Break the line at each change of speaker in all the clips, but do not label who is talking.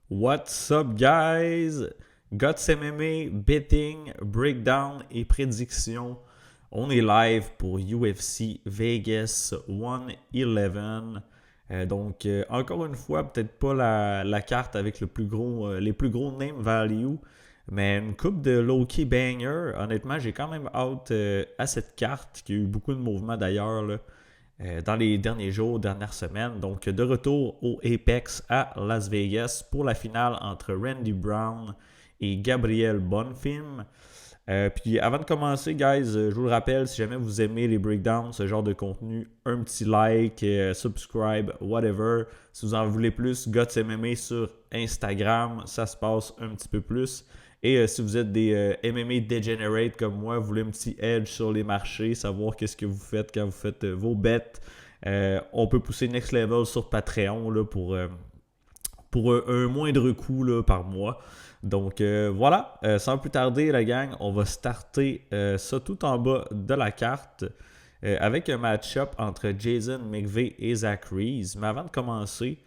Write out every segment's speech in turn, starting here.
What's up, guys? Guts MMA, betting, breakdown et prédiction. On est live pour UFC Vegas 111. Encore une fois, peut-être pas la carte avec les plus gros name value, mais une coupe de low-key banger. Honnêtement, j'ai quand même hâte à cette carte, qui a eu beaucoup de mouvements d'ailleurs là, dans les derniers jours, dernières semaines. Donc, de retour au Apex à Las Vegas pour la finale entre Randy Brown et Gabriel Bonfim. Puis avant de commencer, guys, je vous le rappelle, si jamais vous aimez les breakdowns, ce genre de contenu, un petit like, subscribe, whatever. Si vous en voulez plus, Guts MMA sur Instagram, ça se passe un petit peu plus. Et si vous êtes des MMA degenerate comme moi, vous voulez un petit edge sur les marchés, savoir qu'est-ce que vous faites quand vous faites vos bets, on peut pousser next level sur Patreon là, pour un moindre coût là, par mois. Donc voilà, sans plus tarder la gang, on va starter ça tout en bas de la carte avec un match-up entre Jason McVeigh et Zach Reese. Mais avant de commencer,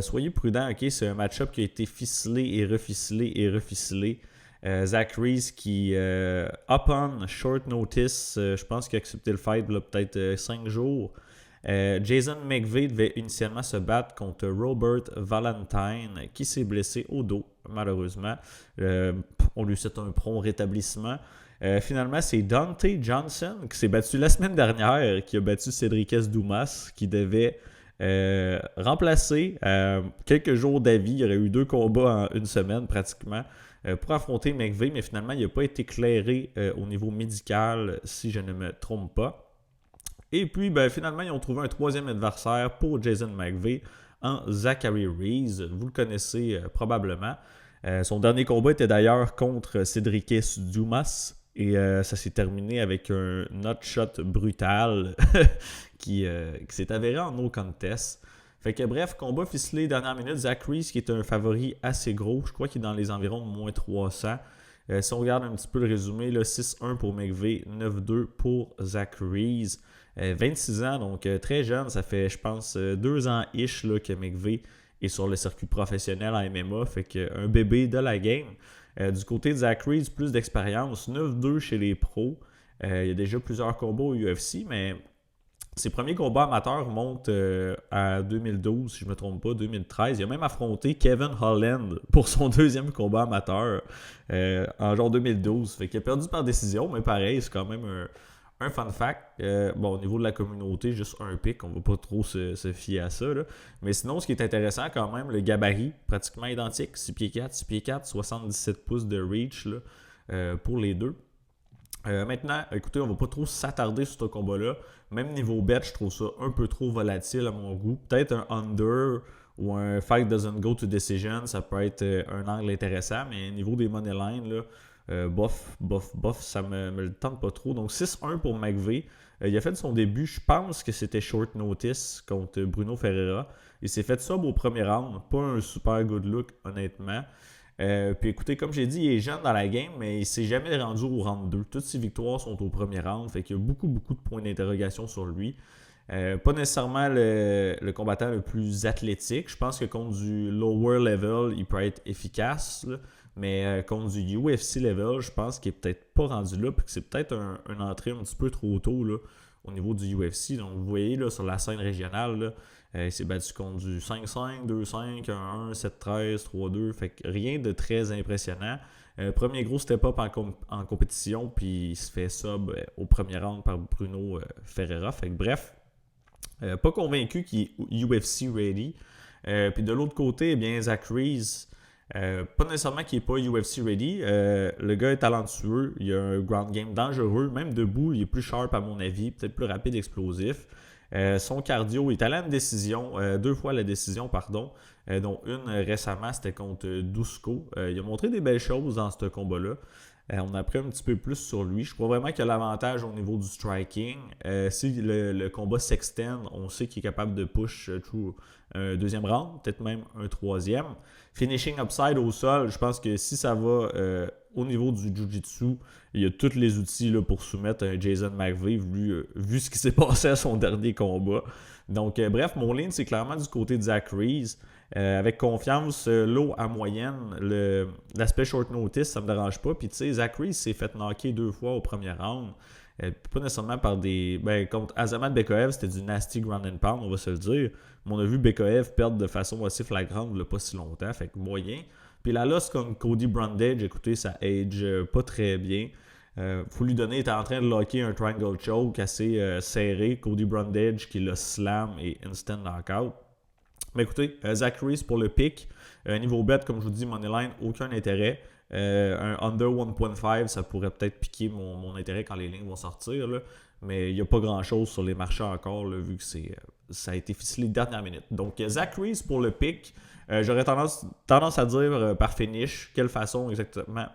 soyez prudents, ok? C'est un match-up qui a été ficelé et reficelé. Zach Reese qui, upon short notice, je pense qu'il a accepté le fight là, peut-être 5 jours. Jason McVeigh devait initialement se battre contre Robert Valentine qui s'est blessé au dos, malheureusement. On lui souhaite un prompt rétablissement. Finalement, c'est Dante Johnson qui s'est battu la semaine dernière, qui a battu Cédric Doumas, qui devait remplacer quelques jours d'avis. Il y aurait eu 2 combats en une semaine pratiquement pour affronter McVeigh, mais finalement, il n'a pas été éclairé au niveau médical, si je ne me trompe pas. Et puis, finalement, ils ont trouvé un troisième adversaire pour Jason McVeigh en Zachary Reese. Vous le connaissez probablement. Son dernier combat était d'ailleurs contre Cédric Doumas. Et ça s'est terminé avec un nutshot brutal qui s'est avéré en no contest. Fait que bref, combat ficelé, dernière minute. Zach Reese qui est un favori assez gros. Je crois qu'il est dans les environs de moins 300. Si on regarde un petit peu le résumé, là, 6-1 pour McVeigh, 9-2 pour Zach Reese. 26 ans, donc très jeune. Ça fait, je pense, 2 ans-ish là, que McVeigh est sur le circuit professionnel en MMA. Fait qu'un bébé de la game. Du côté de Zach Reese, plus d'expérience. 9-2 chez les pros. Il y a déjà plusieurs combats au UFC, mais ses premiers combats amateurs montent à 2012, si je ne me trompe pas, 2013. Il a même affronté Kevin Holland pour son deuxième combat amateur en genre 2012. Fait qu'il a perdu par décision, mais pareil, c'est quand même un fun fact. Au niveau de la communauté, juste un pic, on ne va pas trop se fier à ça. Là. Mais sinon, ce qui est intéressant quand même, le gabarit, pratiquement identique, 6 pieds 4, 6 pieds 4, 77 pouces de reach là, pour les deux. Maintenant, écoutez, on va pas trop s'attarder sur ce combat-là. Même niveau bet, je trouve ça un peu trop volatile à mon goût. Peut-être un under ou un fight doesn't go to decision, ça peut être un angle intéressant, mais niveau des money lines, là, bof, ça me le tente pas trop. Donc 6-1 pour McVeigh. Il a fait son début, je pense que c'était short notice contre Bruno Ferreira. Il s'est fait sub au premier round, pas un super good look honnêtement. Puis écoutez, comme j'ai dit, il est jeune dans la game, mais il s'est jamais rendu au round 2. Toutes ses victoires sont au premier round, fait qu'il y a beaucoup de points d'interrogation sur lui. Pas nécessairement le combattant le plus athlétique. Je pense que contre du lower level, il peut être efficace, là. Mais contre du UFC level, je pense qu'il est peut-être pas rendu là, puis que c'est peut-être une entrée un petit peu trop tôt là, au niveau du UFC. Donc vous voyez là, sur la scène régionale, là, il s'est battu contre du 5-5, 2-5, 1-1, 7-13, 3-2. Fait que rien de très impressionnant. Premier gros step-up en compétition, puis il se fait sub au premier round par Bruno Ferreira. Fait que bref, pas convaincu qu'il est UFC ready. Puis de l'autre côté, eh bien, Zach Reese, pas nécessairement qu'il n'est pas UFC ready. Le gars est talentueux, il a un ground game dangereux. Même debout, il est plus sharp à mon avis, peut-être plus rapide, explosif. Son cardio, il est allé à une décision, 2 fois la décision, pardon, dont une récemment, c'était contre Dusko. Il a montré des belles choses dans ce combat-là. On a appris un petit peu plus sur lui. Je crois vraiment qu'il a l'avantage au niveau du striking. Si le combat s'extend, on sait qu'il est capable de push through un deuxième round, peut-être même un troisième. Finishing upside au sol, je pense que si ça va au niveau du jiu-jitsu, il y a tous les outils là, pour soumettre un Jason McVeigh vu ce qui s'est passé à son dernier combat. Donc bref, mon ligne, c'est clairement du côté de Zach Reese. Avec confiance, low à moyenne, l'aspect short notice, ça me dérange pas. Puis tu sais, Zach Reese s'est fait knocker 2 fois au premier round. Pas nécessairement par des... contre Azamat Bekaev, c'était du nasty ground and pound, on va se le dire. Mais on a vu Bekaev perdre de façon assez flagrante il n'y a pas si longtemps, fait que moyen. Puis la loss comme Cody Brundage, écoutez, ça age pas très bien. Faut lui donner, il était en train de locker un triangle choke assez serré. Cody Brundage qui le slam et instant knockout. Mais écoutez, Zach Reese pour le pick. Niveau bet, comme je vous dis, Moneyline, aucun intérêt. Un under 1.5, ça pourrait peut-être piquer mon intérêt quand les lignes vont sortir. Là. Mais il n'y a pas grand-chose sur les marchés encore, là, vu que ça a été ficelé dernière minute. Donc, Zach Reese pour le pick. J'aurais tendance à dire par finish. Quelle façon exactement?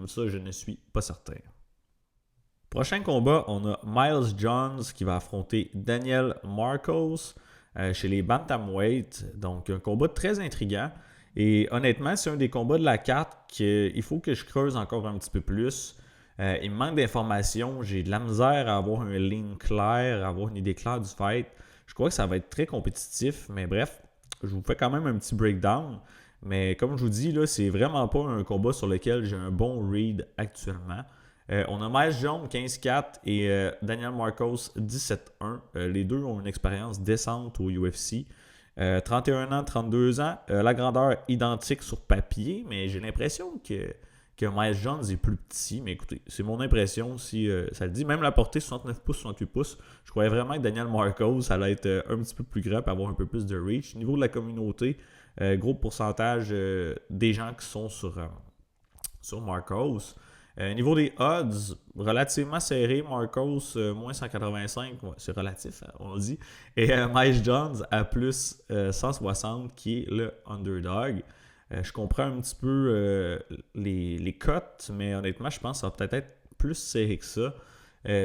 Ça, je ne suis pas certain. Prochain combat, on a Miles Johns qui va affronter Daniel Marcos chez les Bantamweight. Donc, un combat très intriguant. Et honnêtement, c'est un des combats de la carte qu'il faut que je creuse encore un petit peu plus. Il me manque d'informations. J'ai de la misère à avoir un ligne clair, à avoir une idée claire du fight. Je crois que ça va être très compétitif, mais bref, je vous fais quand même un petit breakdown. Mais comme je vous dis, là, c'est vraiment pas un combat sur lequel j'ai un bon read actuellement. On a Miles Jones 15-4 et Daniel Marcos 17-1. Les deux ont une expérience décente au UFC. 31 ans, 32 ans. La grandeur identique sur papier, mais j'ai l'impression que Miles Jones est plus petit. Mais écoutez, c'est mon impression si ça le dit. Même la portée 69 pouces, 68 pouces, je croyais vraiment que Daniel Marcos allait être un petit peu plus grand et avoir un peu plus de reach. Au niveau de la communauté, gros pourcentage des gens qui sont sur Marcos. Niveau des odds, relativement serré. Marcos, moins 185, ouais, c'est relatif, on le dit. Et Miles Jones à plus 160, qui est le underdog. Je comprends un petit peu les cotes, mais honnêtement, je pense que ça va peut-être être plus serré que ça.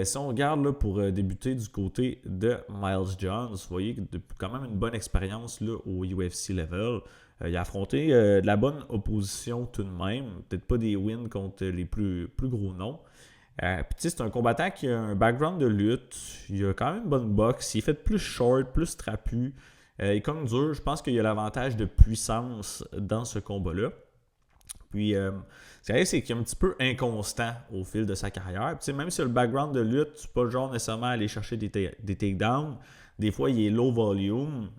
Si on regarde là, pour débuter du côté de Miles Jones, vous voyez quand même une bonne expérience là, au UFC level. Il a affronté de la bonne opposition tout de même. Peut-être pas des wins contre les plus gros noms. Puis c'est un combattant qui a un background de lutte. Il a quand même une bonne boxe. Il est fait plus short, plus trapu. Il est comme dur. Je pense qu'il y a l'avantage de puissance dans ce combat-là. Puis, c'est qu'il est un petit peu inconstant au fil de sa carrière. Puis, même si le background de lutte, c'est pas le genre nécessairement à aller chercher des takedowns. Des fois, il est low volume,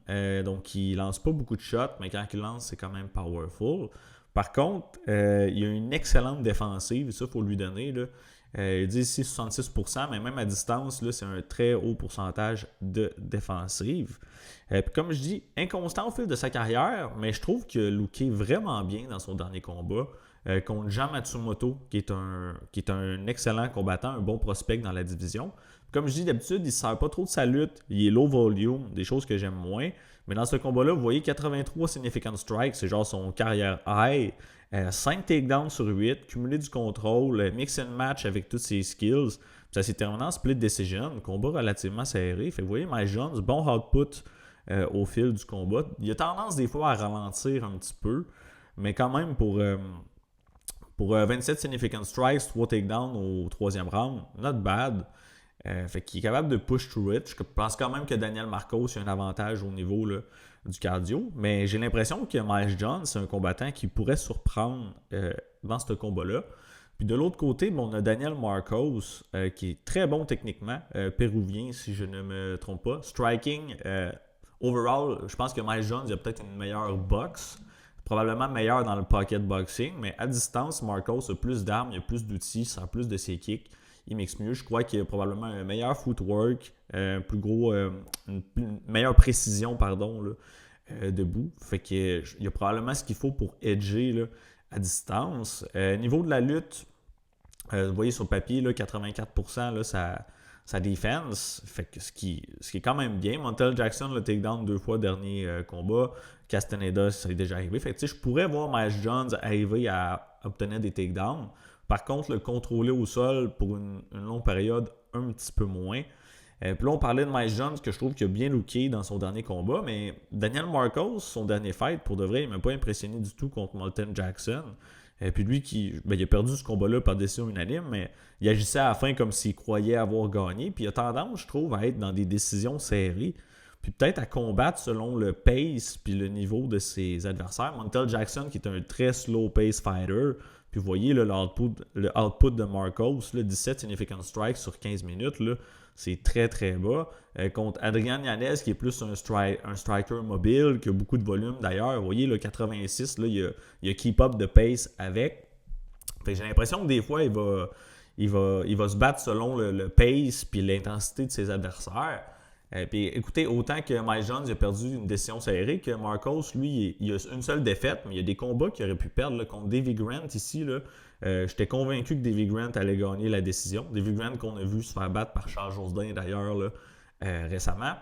donc il lance pas beaucoup de shots, mais quand il lance, c'est quand même powerful. Par contre, il a une excellente défensive, ça, il faut lui donner. Là. Il dit ici 66%, mais même à distance, là, c'est un très haut pourcentage de défensive. Puis comme je dis, inconstant au fil de sa carrière, mais je trouve qu'il a looké vraiment bien dans son dernier combat contre Jean Matsumoto, qui est un excellent combattant, un bon prospect dans la division. Comme je dis d'habitude, il ne sert pas trop de sa lutte, il est low volume, des choses que j'aime moins. Mais dans ce combat-là, vous voyez 83 significant strikes, c'est genre son carrière high. 5 takedowns sur 8, cumulé du contrôle, mix and match avec toutes ses skills. Puis ça s'est terminé en split decision, combat relativement serré. Fait que vous voyez, Miles Jones, bon output au fil du combat. Il a tendance des fois à ralentir un petit peu, mais quand même pour 27 significant strikes, 3 takedowns au 3e round, not bad. Fait qu'il est capable de push through it. Je pense quand même que Daniel Marcos a un avantage au niveau là, du cardio, mais j'ai l'impression que Miles Jones, c'est un combattant qui pourrait surprendre dans ce combat-là. Puis de l'autre côté, on a Daniel Marcos, qui est très bon techniquement, péruvien si je ne me trompe pas. Striking, overall, je pense que Miles Jones a peut-être une meilleure boxe, probablement meilleure dans le pocket boxing, mais à distance, Marcos a plus d'armes, il a plus d'outils, sert plus de ses kicks. Il mixe mieux. Je crois qu'il a probablement un meilleur footwork, une meilleure précision là, debout. Fait qu'il y a probablement ce qu'il faut pour edger là, à distance. Niveau de la lutte, vous voyez sur papier, là, 84% là, sa défense. Fait que ce qui est quand même bien. Montel Jackson le takedown 2 fois dernier combat. Castaneda, ça est déjà arrivé. Fait que je pourrais voir Miles Jones arriver à obtenir des takedowns. Par contre, le contrôler au sol pour une longue période, un petit peu moins. Puis là, on parlait de Miles Jones, que je trouve qu'il a bien looké dans son dernier combat, mais Daniel Marcos, son dernier fight, pour de vrai, il ne m'a pas impressionné du tout contre Montel Jackson. Puis lui, il a perdu ce combat-là par décision unanime, mais il agissait à la fin comme s'il croyait avoir gagné. Puis il a tendance, je trouve, à être dans des décisions serrées. puis peut-être à combattre selon le pace puis le niveau de ses adversaires. Montel Jackson, qui est un très slow pace fighter, puis vous voyez là, le output de Marcos, là, 17 significant strikes sur 15 minutes, là, c'est très très bas. Contre Adrian Yanez, qui est plus un striker mobile, qui a beaucoup de volume d'ailleurs. Vous voyez, le 86, là, il a keep up de pace avec. Fait que j'ai l'impression que des fois, il va se battre selon le pace puis l'intensité de ses adversaires. Puis écoutez, autant que Mike Jones a perdu une décision serrée, que Marcos, lui, il a une seule défaite, mais il y a des combats qu'il aurait pu perdre là, contre Davy Grant ici. Là, j'étais convaincu que Davy Grant allait gagner la décision. Davy Grant qu'on a vu se faire battre par Charles Jourdain d'ailleurs là, récemment.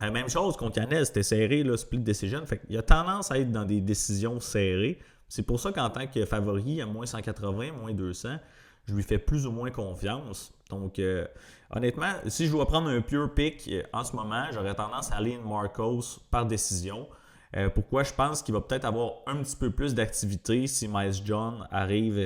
Même chose contre Yanez, c'était serré, là, split decision. Fait qu'il a tendance à être dans des décisions serrées. C'est pour ça qu'en tant que favori, à moins 180, moins 200, je lui fais plus ou moins confiance. Donc, honnêtement, si je dois prendre un pure pick en ce moment, j'aurais tendance à aller Marcos par décision. Pourquoi je pense qu'il va peut-être avoir un petit peu plus d'activité si Miles John arrive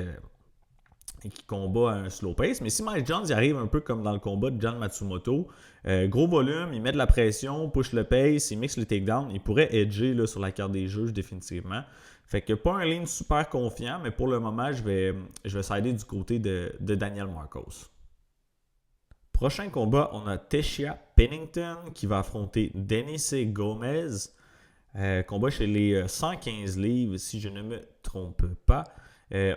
et qu'il combat à un slow pace. Mais si Miles Jones il arrive un peu comme dans le combat de John Matsumoto, gros volume, il met de la pression, push le pace, il mixe le takedown, il pourrait edger là, sur la carte des juges définitivement. Fait que pas un ligne super confiant, mais pour le moment, je vais sider du côté de Daniel Marcos. Prochain combat, on a Teshia Pennington qui va affronter Denise Gomez. Combat chez les 115 livres, si je ne me trompe pas.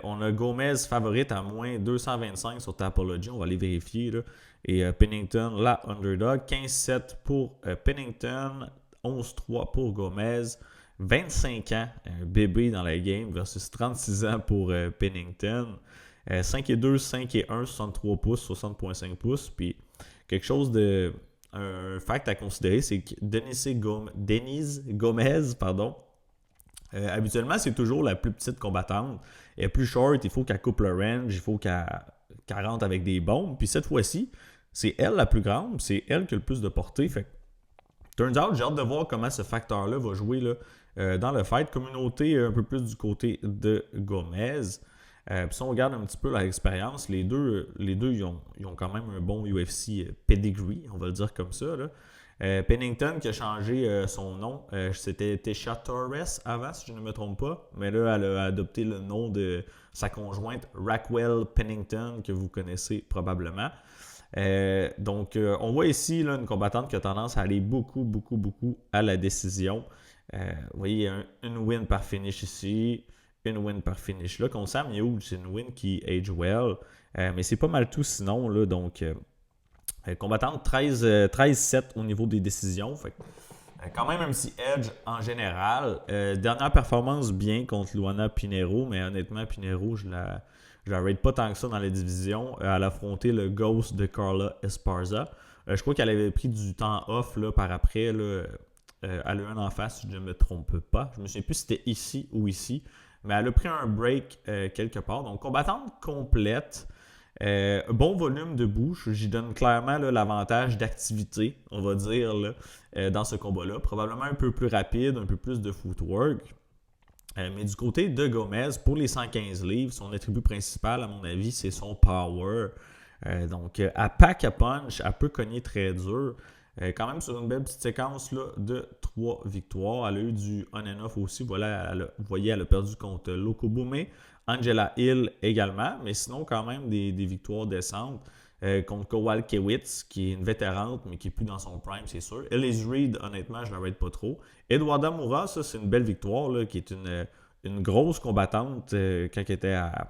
On a Gomez favorite à moins 225 sur Tapology, on va aller vérifier. Là. Et Pennington, la underdog, 15-7 pour Pennington, 11-3 pour Gomez. 25 ans, un bébé dans la game versus 36 ans pour Pennington. 5-2, 5-1, 63 pouces, 60.5 pouces. Puis quelque chose de... Un fact à considérer, c'est que Denise Gomez, habituellement, c'est toujours la plus petite combattante. Elle est plus short, il faut qu'elle coupe le range, il faut qu'elle rentre avec des bombes. Puis cette fois-ci, c'est elle la plus grande, c'est elle qui a le plus de portée. Fait que, turns out, j'ai hâte de voir comment ce facteur-là va jouer là, dans le fight. Communauté un peu plus du côté de Gomez. Puis si on regarde un petit peu leur expérience, les deux ils ont quand même un bon UFC pedigree, on va le dire comme ça. Là. Pennington qui a changé son nom, c'était Teshia Torres avant, si je ne me trompe pas. Mais là, elle a adopté le nom de sa conjointe Raquel Pennington, que vous connaissez probablement. Donc, on voit ici là, une combattante qui a tendance à aller beaucoup à la décision. Vous voyez, une win par finish ici, une win par finish là. Contre Sam Hughes, c'est une win qui age well. Mais c'est pas mal tout sinon. Là, donc, combattante 13-7 au niveau des décisions. Fait, quand même un petit edge en général. Dernière performance bien contre Luana Pinheiro, mais honnêtement, Pinheiro, je la rate pas tant que ça dans la division. Elle a affronté le Ghost de Carla Esparza. Je crois qu'elle avait pris du temps off là, par après. Là, elle a eu un en face, si je ne me trompe pas. Je ne me souviens plus si c'était ici ou ici. Mais elle a pris un break quelque part. Donc, combattante complète. Bon volume de bouche. J'y donne clairement là, l'avantage d'activité, on va dire, là, dans ce combat-là. Probablement un peu plus rapide, un peu plus de footwork. Mais du côté de Gomez, pour les 115 livres, son attribut principal, à mon avis, c'est son power. Donc, à pack à punch, elle peut cogner très dur. Quand même sur une belle petite séquence là, de 3 victoires. Elle a eu du on and off aussi. Voilà, vous voyez, elle a perdu contre Lokobume. Angela Hill également. Mais sinon, quand même, des victoires décentes. Contre Kowalkiewicz, qui est une vétérante, mais qui n'est plus dans son prime, c'est sûr. Elise Reed, honnêtement, je ne la rate pas trop. Eduarda Moura, ça, c'est une belle victoire, là, qui est une grosse combattante quand elle était à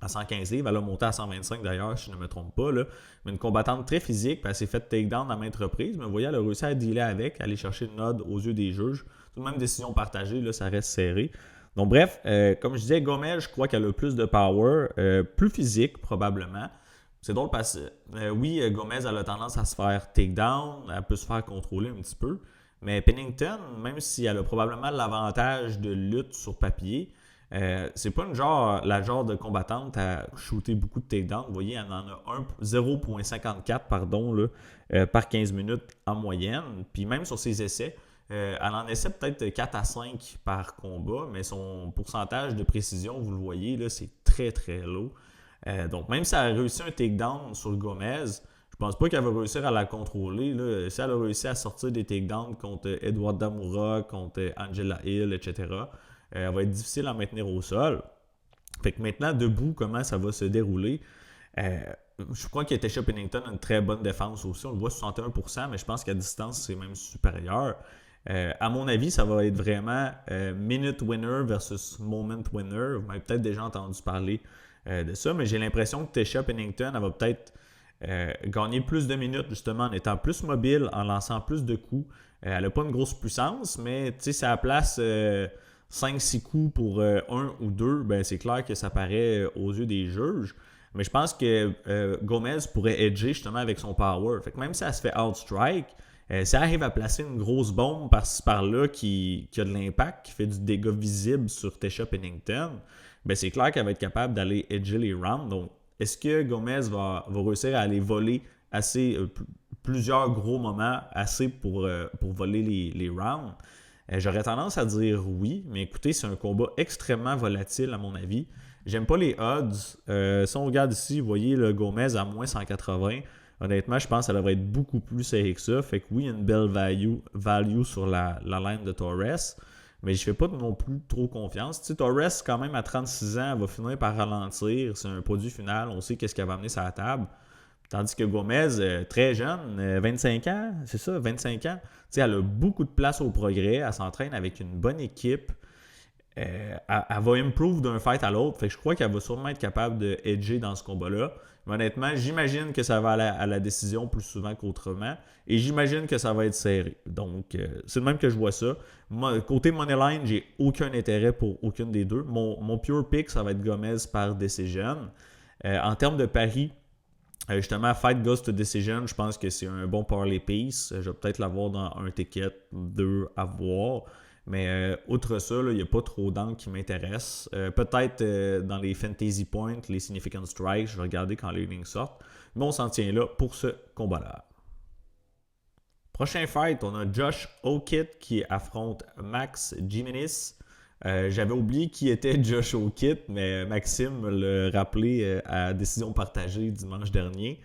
115 livres. Elle a monté à 125 d'ailleurs, si je ne me trompe pas. Là. Mais une combattante très physique, puis elle s'est fait takedown à maintes reprises. Mais vous voyez, elle a réussi à dealer avec, aller chercher le nod aux yeux des juges. Tout de même, décision partagée, là, ça reste serré. Donc bref, comme je disais, Gomez, je crois qu'elle a plus de power, plus physique probablement. C'est drôle parce que, oui, Gomez, elle a tendance à se faire takedown, elle peut se faire contrôler un petit peu. Mais Pennington, même si elle a probablement l'avantage de lutte sur papier, c'est pas la genre de combattante à shooter beaucoup de takedowns. Vous voyez, elle en a 0.54 par 15 minutes en moyenne. Puis même sur ses essais, elle en essaie peut-être 4 à 5 par combat, mais son pourcentage de précision, vous le voyez, là, c'est très très low. Donc même si elle a réussi un takedown sur Gomez, Je pense pas qu'elle va réussir à la contrôler. Là. Si elle a réussi à sortir des takedowns contre Edward Damura, contre Angela Hill, etc., elle va être difficile à maintenir au sol. Fait que maintenant, debout, comment ça va se dérouler? Euh, je crois que Tesha Pennington a une très bonne défense aussi. On le voit 61%, mais je pense qu'à distance, c'est même supérieur. À mon avis, ça va être vraiment minute winner versus moment winner. Vous m'avez peut-être déjà entendu parler de ça, mais j'ai l'impression que Tesha Pennington, elle va peut-être gagner plus de minutes justement en étant plus mobile, en lançant plus de coups. Elle n'a pas une grosse puissance, mais tu sais, si elle place 5-6 coups pour 1 ou 2, ben, c'est clair que ça paraît aux yeux des juges. Mais je pense que Gomez pourrait edger justement avec son power. Fait que même si elle se fait outstrike, si elle arrive à placer une grosse bombe par-ci par-là qui a de l'impact, qui fait du dégât visible sur Tesha Pennington, ben c'est clair qu'elle va être capable d'aller edger les rounds. Donc, est-ce que Gomez va réussir à aller voler assez plusieurs gros moments, assez pour voler les rounds? J'aurais tendance à dire oui, mais écoutez, c'est un combat extrêmement volatile à mon avis. J'aime pas les odds. Si on regarde ici, vous voyez le Gomez à moins 180. Honnêtement, je pense que ça devrait être beaucoup plus serré que ça. Fait que oui, il y a une belle value sur la line de Torres. Mais je ne fais pas non plus trop confiance. Tu sais, Torres, quand même, à 36 ans, elle va finir par ralentir. C'est un produit final. On sait qu'est-ce qu'elle va amener sur la table. Tandis que Gomez, très jeune, 25 ans, c'est ça, 25 ans. Tu sais, elle a beaucoup de place au progrès. Elle s'entraîne avec une bonne équipe. Elle va improve d'un fight à l'autre. Fait que je crois qu'elle va sûrement être capable de edger dans ce combat-là. Mais honnêtement, j'imagine que ça va aller à la décision plus souvent qu'autrement. Et j'imagine que ça va être serré. Donc, c'est le même que je vois ça. Côté Moneyline, j'ai aucun intérêt pour aucune des deux. Mon pure pick, ça va être Gomez par decision. En termes de paris, justement, Fight Goes to Decision, je pense que c'est un bon parlay piece. Je vais peut-être l'avoir dans un ticket, 2 à voir. Mais outre ça, il n'y a pas trop d'angles qui m'intéressent. Peut-être dans les Fantasy Points, les Significant Strikes, je vais regarder quand les lignes sortent. Mais on s'en tient là pour ce combat-là. Prochain fight, on a Josh O'Kitt qui affronte Max Gimenez. J'avais oublié qui était Josh O'Kitt, mais Maxime me l'a rappelé à décision partagée dimanche dernier.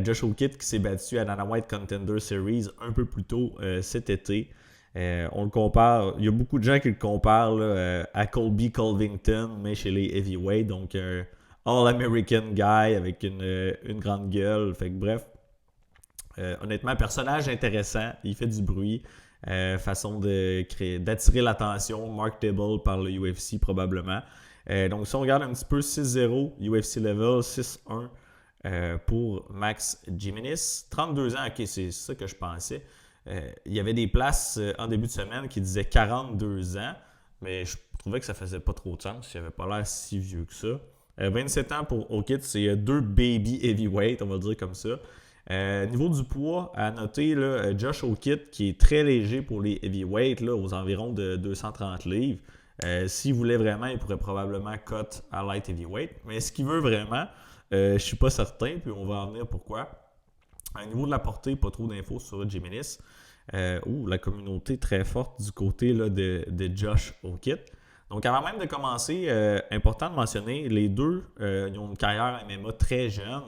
Josh O'Kitt qui s'est battu à Dana White Contender Series un peu plus tôt cet été. On le compare, il y a beaucoup de gens qui le comparent là, à Colby Covington, mais chez les heavyweights, donc un All-American guy avec une grande gueule. Fait que bref, honnêtement, personnage intéressant, il fait du bruit. Façon d'attirer l'attention, marketable par le UFC probablement. Donc si on regarde un petit peu 6-0, UFC level 6-1 pour Max Gimenez. 32 ans, ok, c'est ça que je pensais. Il y avait des places en début de semaine qui disaient 42 ans, mais je trouvais que ça faisait pas trop de sens, il n'avait pas l'air si vieux que ça. 27 ans pour O'Kitt, c'est deux baby heavyweight, on va dire comme ça. Niveau du poids, à noter là, Josh O'Kitt qui est très léger pour les heavyweights, là, aux environs de 230 livres. S'il voulait vraiment, il pourrait probablement cut à light heavyweight. Mais est-ce qu'il veut vraiment? Je suis pas certain, puis on va en venir pourquoi. Au niveau de la portée, pas trop d'infos sur Gimenez. La communauté très forte du côté là, de Josh O'Kitt. Donc avant même de commencer, important de mentionner, les deux ils ont une carrière MMA très jeune.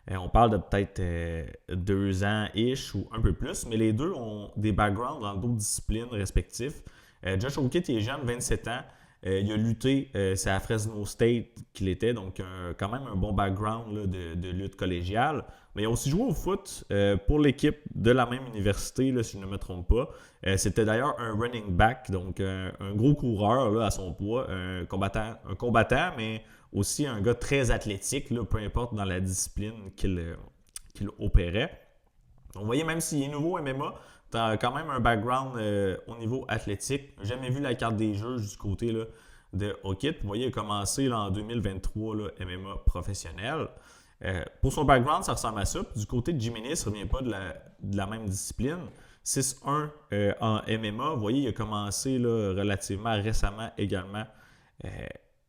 On parle de peut-être 2 ans-ish ou un peu plus, mais les deux ont des backgrounds dans d'autres disciplines respectifs. Josh O'Kitt est jeune, 27 ans. Il a lutté, c'est à Fresno State qu'il était, donc quand même un bon background là, de lutte collégiale. Mais il a aussi joué au foot pour l'équipe de la même université, là, si je ne me trompe pas. C'était d'ailleurs un running back, donc un gros coureur là, à son poids, un combattant, mais aussi un gars très athlétique, là, peu importe dans la discipline qu'il opérait. Donc, vous voyez, même s'il est nouveau MMA, tu as quand même un background au niveau athlétique. J'ai jamais vu la carte des juges du côté là, de O'Kitt. Vous voyez, il a commencé là, en 2023 là, MMA professionnel. Pour son background, ça ressemble à ça. Puis, du côté de Gimenez, il ne revient pas de la même discipline. 6-1 en MMA. Vous voyez, il a commencé là, relativement récemment également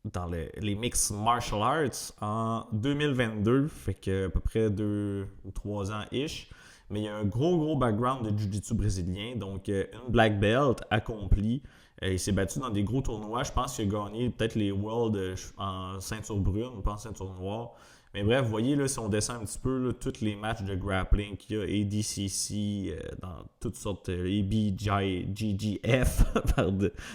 dans les mixed martial arts en 2022. Fait que à peu près 2 ou 3 ans-ish. Mais il y a un gros background de jiu-jitsu brésilien. Donc, une black belt accomplie. Il s'est battu dans des gros tournois. Je pense qu'il a gagné peut-être les Worlds en ceinture brune, pas en ceinture noire. Mais bref, vous voyez, là, si on descend un petit peu, là, tous les matchs de grappling qu'il y a, ADCC, dans toutes sortes, ABGGF,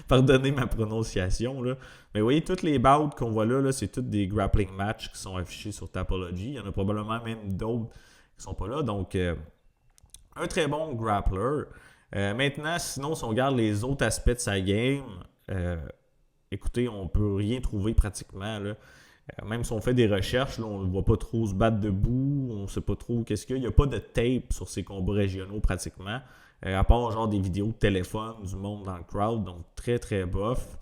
pardonnez ma prononciation, là. Mais vous voyez, tous les bouts qu'on voit là, c'est tous des grappling matchs qui sont affichés sur Tapology. Il y en a probablement même d'autres qui sont pas là. Donc, un très bon grappler. Maintenant, sinon, si on regarde les autres aspects de sa game, écoutez, on peut rien trouver pratiquement, là. Même si on fait des recherches, là, on ne voit pas trop se battre debout, on ne sait pas trop qu'est-ce qu'il y a. Il n'y a pas de tape sur ces combats régionaux pratiquement, à part genre des vidéos de téléphone du monde dans le crowd, donc très très bof.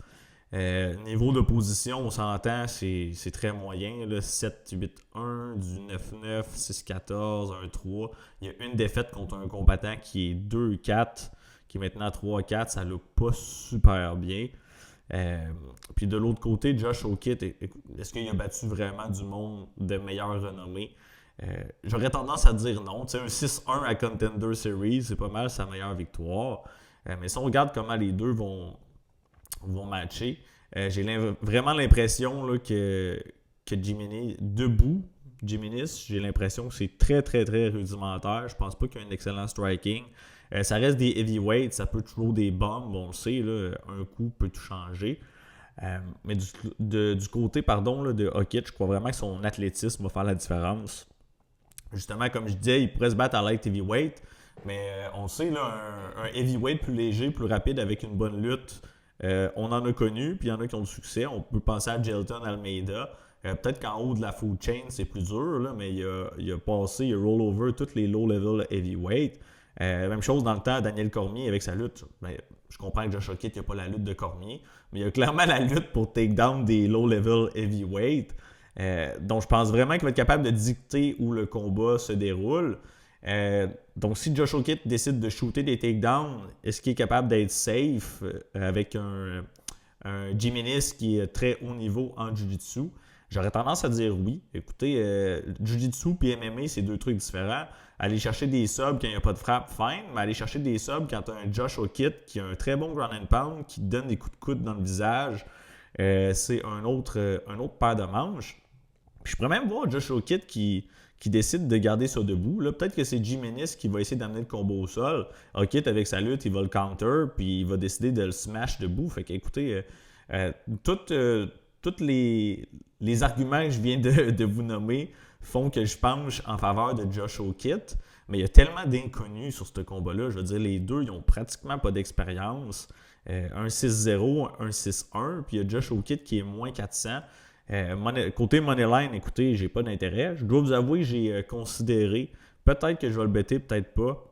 Niveau de position, on s'entend, c'est très moyen, là, 7-8-1, du 9-9, 6-14, 1-3. Il y a une défaite contre un combattant qui est 2-4, qui est maintenant 3-4, ça ne look pas super bien. Puis de l'autre côté, Josh O'Kitt, est-ce qu'il a battu vraiment du monde de meilleure renommée? J'aurais tendance à dire non. T'sais, un 6-1 à Contender Series, c'est pas mal sa meilleure victoire. Mais si on regarde comment les deux vont matcher, j'ai vraiment l'impression là, que Jimenez, debout, j'ai l'impression que c'est très très très rudimentaire. Je pense pas qu'il y a un excellent striking. Ça reste des heavyweights, ça peut toujours des bombes, on le sait, là, un coup peut tout changer. Mais du côté là, de O'Kitt, je crois vraiment que son athlétisme va faire la différence. Justement, comme je disais, il pourrait se battre à light heavyweight, mais on sait, là, un heavyweight plus léger, plus rapide avec une bonne lutte, on en a connu, puis il y en a qui ont du succès. On peut penser à Gelton Almeida. Peut-être qu'en haut de la food chain, c'est plus dur, là, mais il a roll over tous les low-level heavyweight. Même chose dans le temps, Daniel Cormier avec sa lutte. Ben, je comprends que Josh O'Kitt, il n'y a pas la lutte de Cormier, mais il y a clairement la lutte pour take down des low-level heavyweight. Donc je pense vraiment qu'il va être capable de dicter où le combat se déroule. Donc si Josh O'Kitt décide de shooter des takedowns, est-ce qu'il est capable d'être safe avec un Jimenez qui est très haut niveau en Jiu-Jitsu? J'aurais tendance à dire oui. Écoutez, Jiu-Jitsu et MMA, c'est deux trucs différents. Aller chercher des subs quand il n'y a pas de frappe, fine, mais aller chercher des subs quand tu as un Josh O'Kitt qui a un très bon ground and pound, qui te donne des coups de coude dans le visage, c'est un autre paire de manches. Puis je pourrais même voir Josh O'Kitt qui décide de garder ça debout. Là, peut-être que c'est Jimenez qui va essayer d'amener le combo au sol. O'Kitt, avec sa lutte, il va le counter, puis il va décider de le smash debout. Fait qu'écoutez, tous les arguments que je viens de vous nommer font que je penche en faveur de Josh O'Kitt, mais il y a tellement d'inconnus sur ce combat-là. Je veux dire, les deux, ils n'ont pratiquement pas d'expérience. Un 6-0, un 6-1, puis il y a Josh O'Kitt qui est moins 400. Côté Moneyline, écoutez, j'ai pas d'intérêt. Je dois vous avouer, j'ai considéré, peut-être que je vais le bêter, peut-être pas.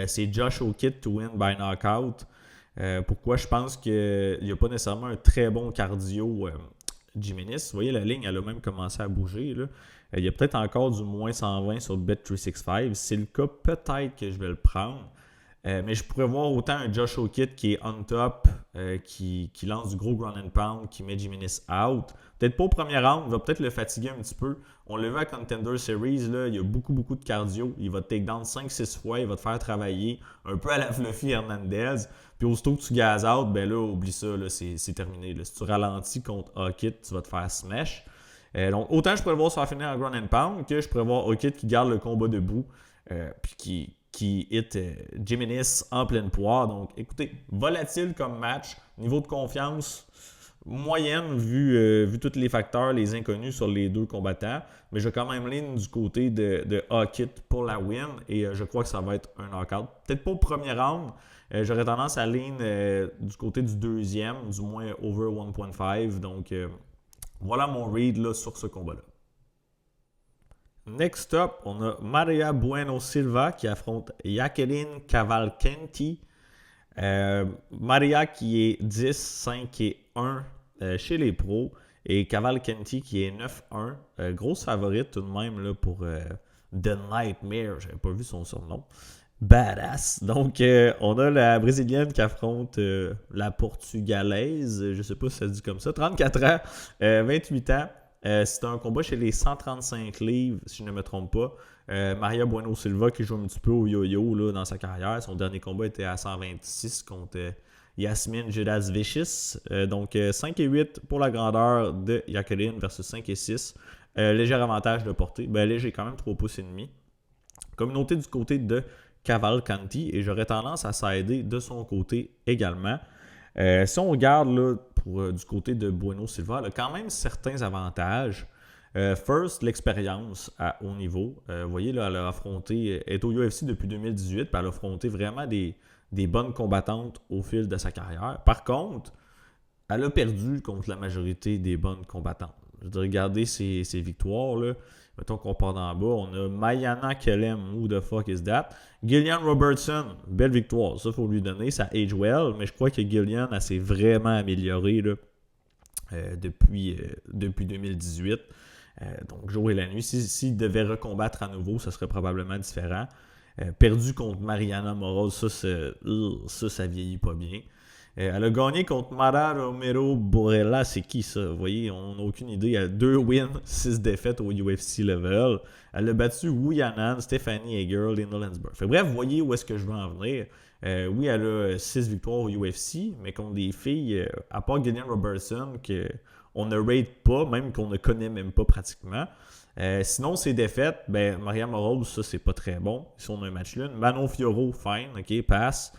C'est Josh O'Kitt to win by knockout. Pourquoi je pense qu'il n'y a pas nécessairement un très bon cardio Jimenez. Vous voyez, la ligne, elle a même commencé à bouger, là. Il y a peut-être encore du moins 120 sur Bet365. Si c'est le cas, peut-être que je vais le prendre. Mais je pourrais voir autant un Josh O'Kitt qui est on top, qui lance du gros ground and pound, qui met Jimenez out. Peut-être pas au premier round, il va peut-être le fatiguer un petit peu. On l'a vu à Contender Series, là, il y a beaucoup de cardio. Il va te take down 5-6 fois, il va te faire travailler un peu à la Fluffy Hernandez. Puis aussitôt que tu gazes out, ben là, oublie ça, là, c'est terminé. Là. Si tu ralentis contre O'Kitt, tu vas te faire smash. Donc autant je pourrais le voir se faire finir en ground and pound que je pourrais voir O'Kitt qui garde le combat debout, puis qui hit Jimenez en pleine poire. Donc, écoutez, volatile comme match. Niveau de confiance, moyenne vu tous les facteurs, les inconnus sur les deux combattants. Mais je vais quand même ligne du côté de O'Kitt pour la win. Et je crois que ça va être un knockout. Peut-être pas au premier round. J'aurais tendance à ligne du côté du deuxième, du moins over 1.5. Donc, voilà mon read là, sur ce combat-là. Next up, on a Maria Bueno Silva qui affronte Jacqueline Cavalcanti. Maria qui est 10, 5 et 1 chez les pros. Et Cavalcanti qui est 9-1. Grosse favorite tout de même là, pour The Nightmare. J'avais pas vu son surnom. Badass. Donc, on a la Brésilienne qui affronte la Portugalaise. Je sais pas si ça se dit comme ça. 34 ans, 28 ans. C'est un combat chez les 135 livres, si je ne me trompe pas. Maria Bueno Silva qui joue un petit peu au yo-yo là, dans sa carrière. Son dernier combat était à 126 contre Yasmin Judasvicius. Donc 5 et 8 pour la grandeur de Jacqueline versus 5 et 6 léger avantage de portée. Léger, quand même 3 pouces et demi. Communauté du côté de Cavalcanti, et j'aurais tendance à sider de son côté également. Si on regarde là, du côté de Bueno Silva, elle a quand même certains avantages. First, l'expérience à haut niveau. Vous voyez, là, elle a affronté, elle est au UFC depuis 2018, puis elle a affronté vraiment des bonnes combattantes au fil de sa carrière. Par contre, elle a perdu contre la majorité des bonnes combattantes. Je veux dire, regardez ses victoires, là. Mettons qu'on part d'en bas. On a Mayana Kelem, who the fuck is that? Gillian Robertson, belle victoire. Ça, il faut lui donner. Ça age well, mais je crois que Gillian, elle s'est vraiment améliorée là, depuis 2018. Donc, jour et la nuit. S'il devait recombattre à nouveau, ça serait probablement différent. Perdu contre Mariana Moroz, ça vieillit pas bien. Elle a gagné contre Mara Romero Borella. C'est qui ça? Vous voyez, on n'a aucune idée. Elle a 2 wins, 6 défaites au UFC level. Elle a battu Wu Yanan, Stephanie Hager, Lena Landsberg. Bref, vous voyez où est-ce que je veux en venir. Oui, elle a 6 victoires au UFC, mais contre des filles, à part Gillian Robertson, qu'on ne rate pas, même qu'on ne connaît même pas pratiquement. Sinon, ses défaites, Maria Moroz, ça, c'est pas très bon. Si on a un match là. Manon Fiorot, fine, ok, passe.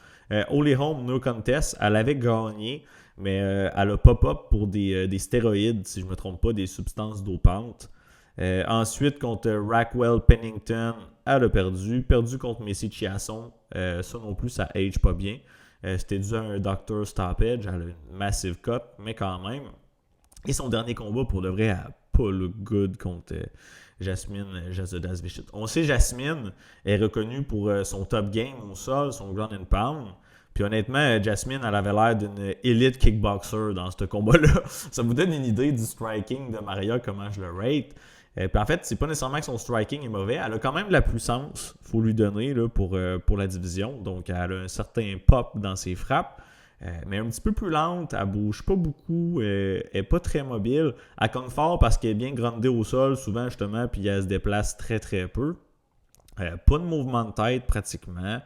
Holly Holm, no contest, elle avait gagné, mais elle a pop-up pour des stéroïdes, si je ne me trompe pas, des substances dopantes. Ensuite, contre Rackwell Pennington, elle a perdu. Perdu contre Messi Chiasson, ça non plus, ça age pas bien. C'était dû à un doctor stoppage, elle a une massive cut, mais quand même. Et son dernier combat, pour de vrai, elle n'a pas look good contre Jasmine Jasudasvicius. On sait Jasmine est reconnue pour son top game au sol, son ground and pound. Puis honnêtement, Jasmine, elle avait l'air d'une élite kickboxer dans ce combat-là. Ça vous donne une idée du striking de Maria, comment je le rate. Puis en fait, c'est pas nécessairement que son striking est mauvais. Elle a quand même de la puissance, il faut lui donner là, pour la division. Donc, elle a un certain pop dans ses frappes. Mais un petit peu plus lente, elle bouge pas beaucoup, elle n'est pas très mobile. Elle cogne fort parce qu'elle est bien groundée au sol, souvent justement, puis elle se déplace très très peu. Pas de mouvement de tête pratiquement.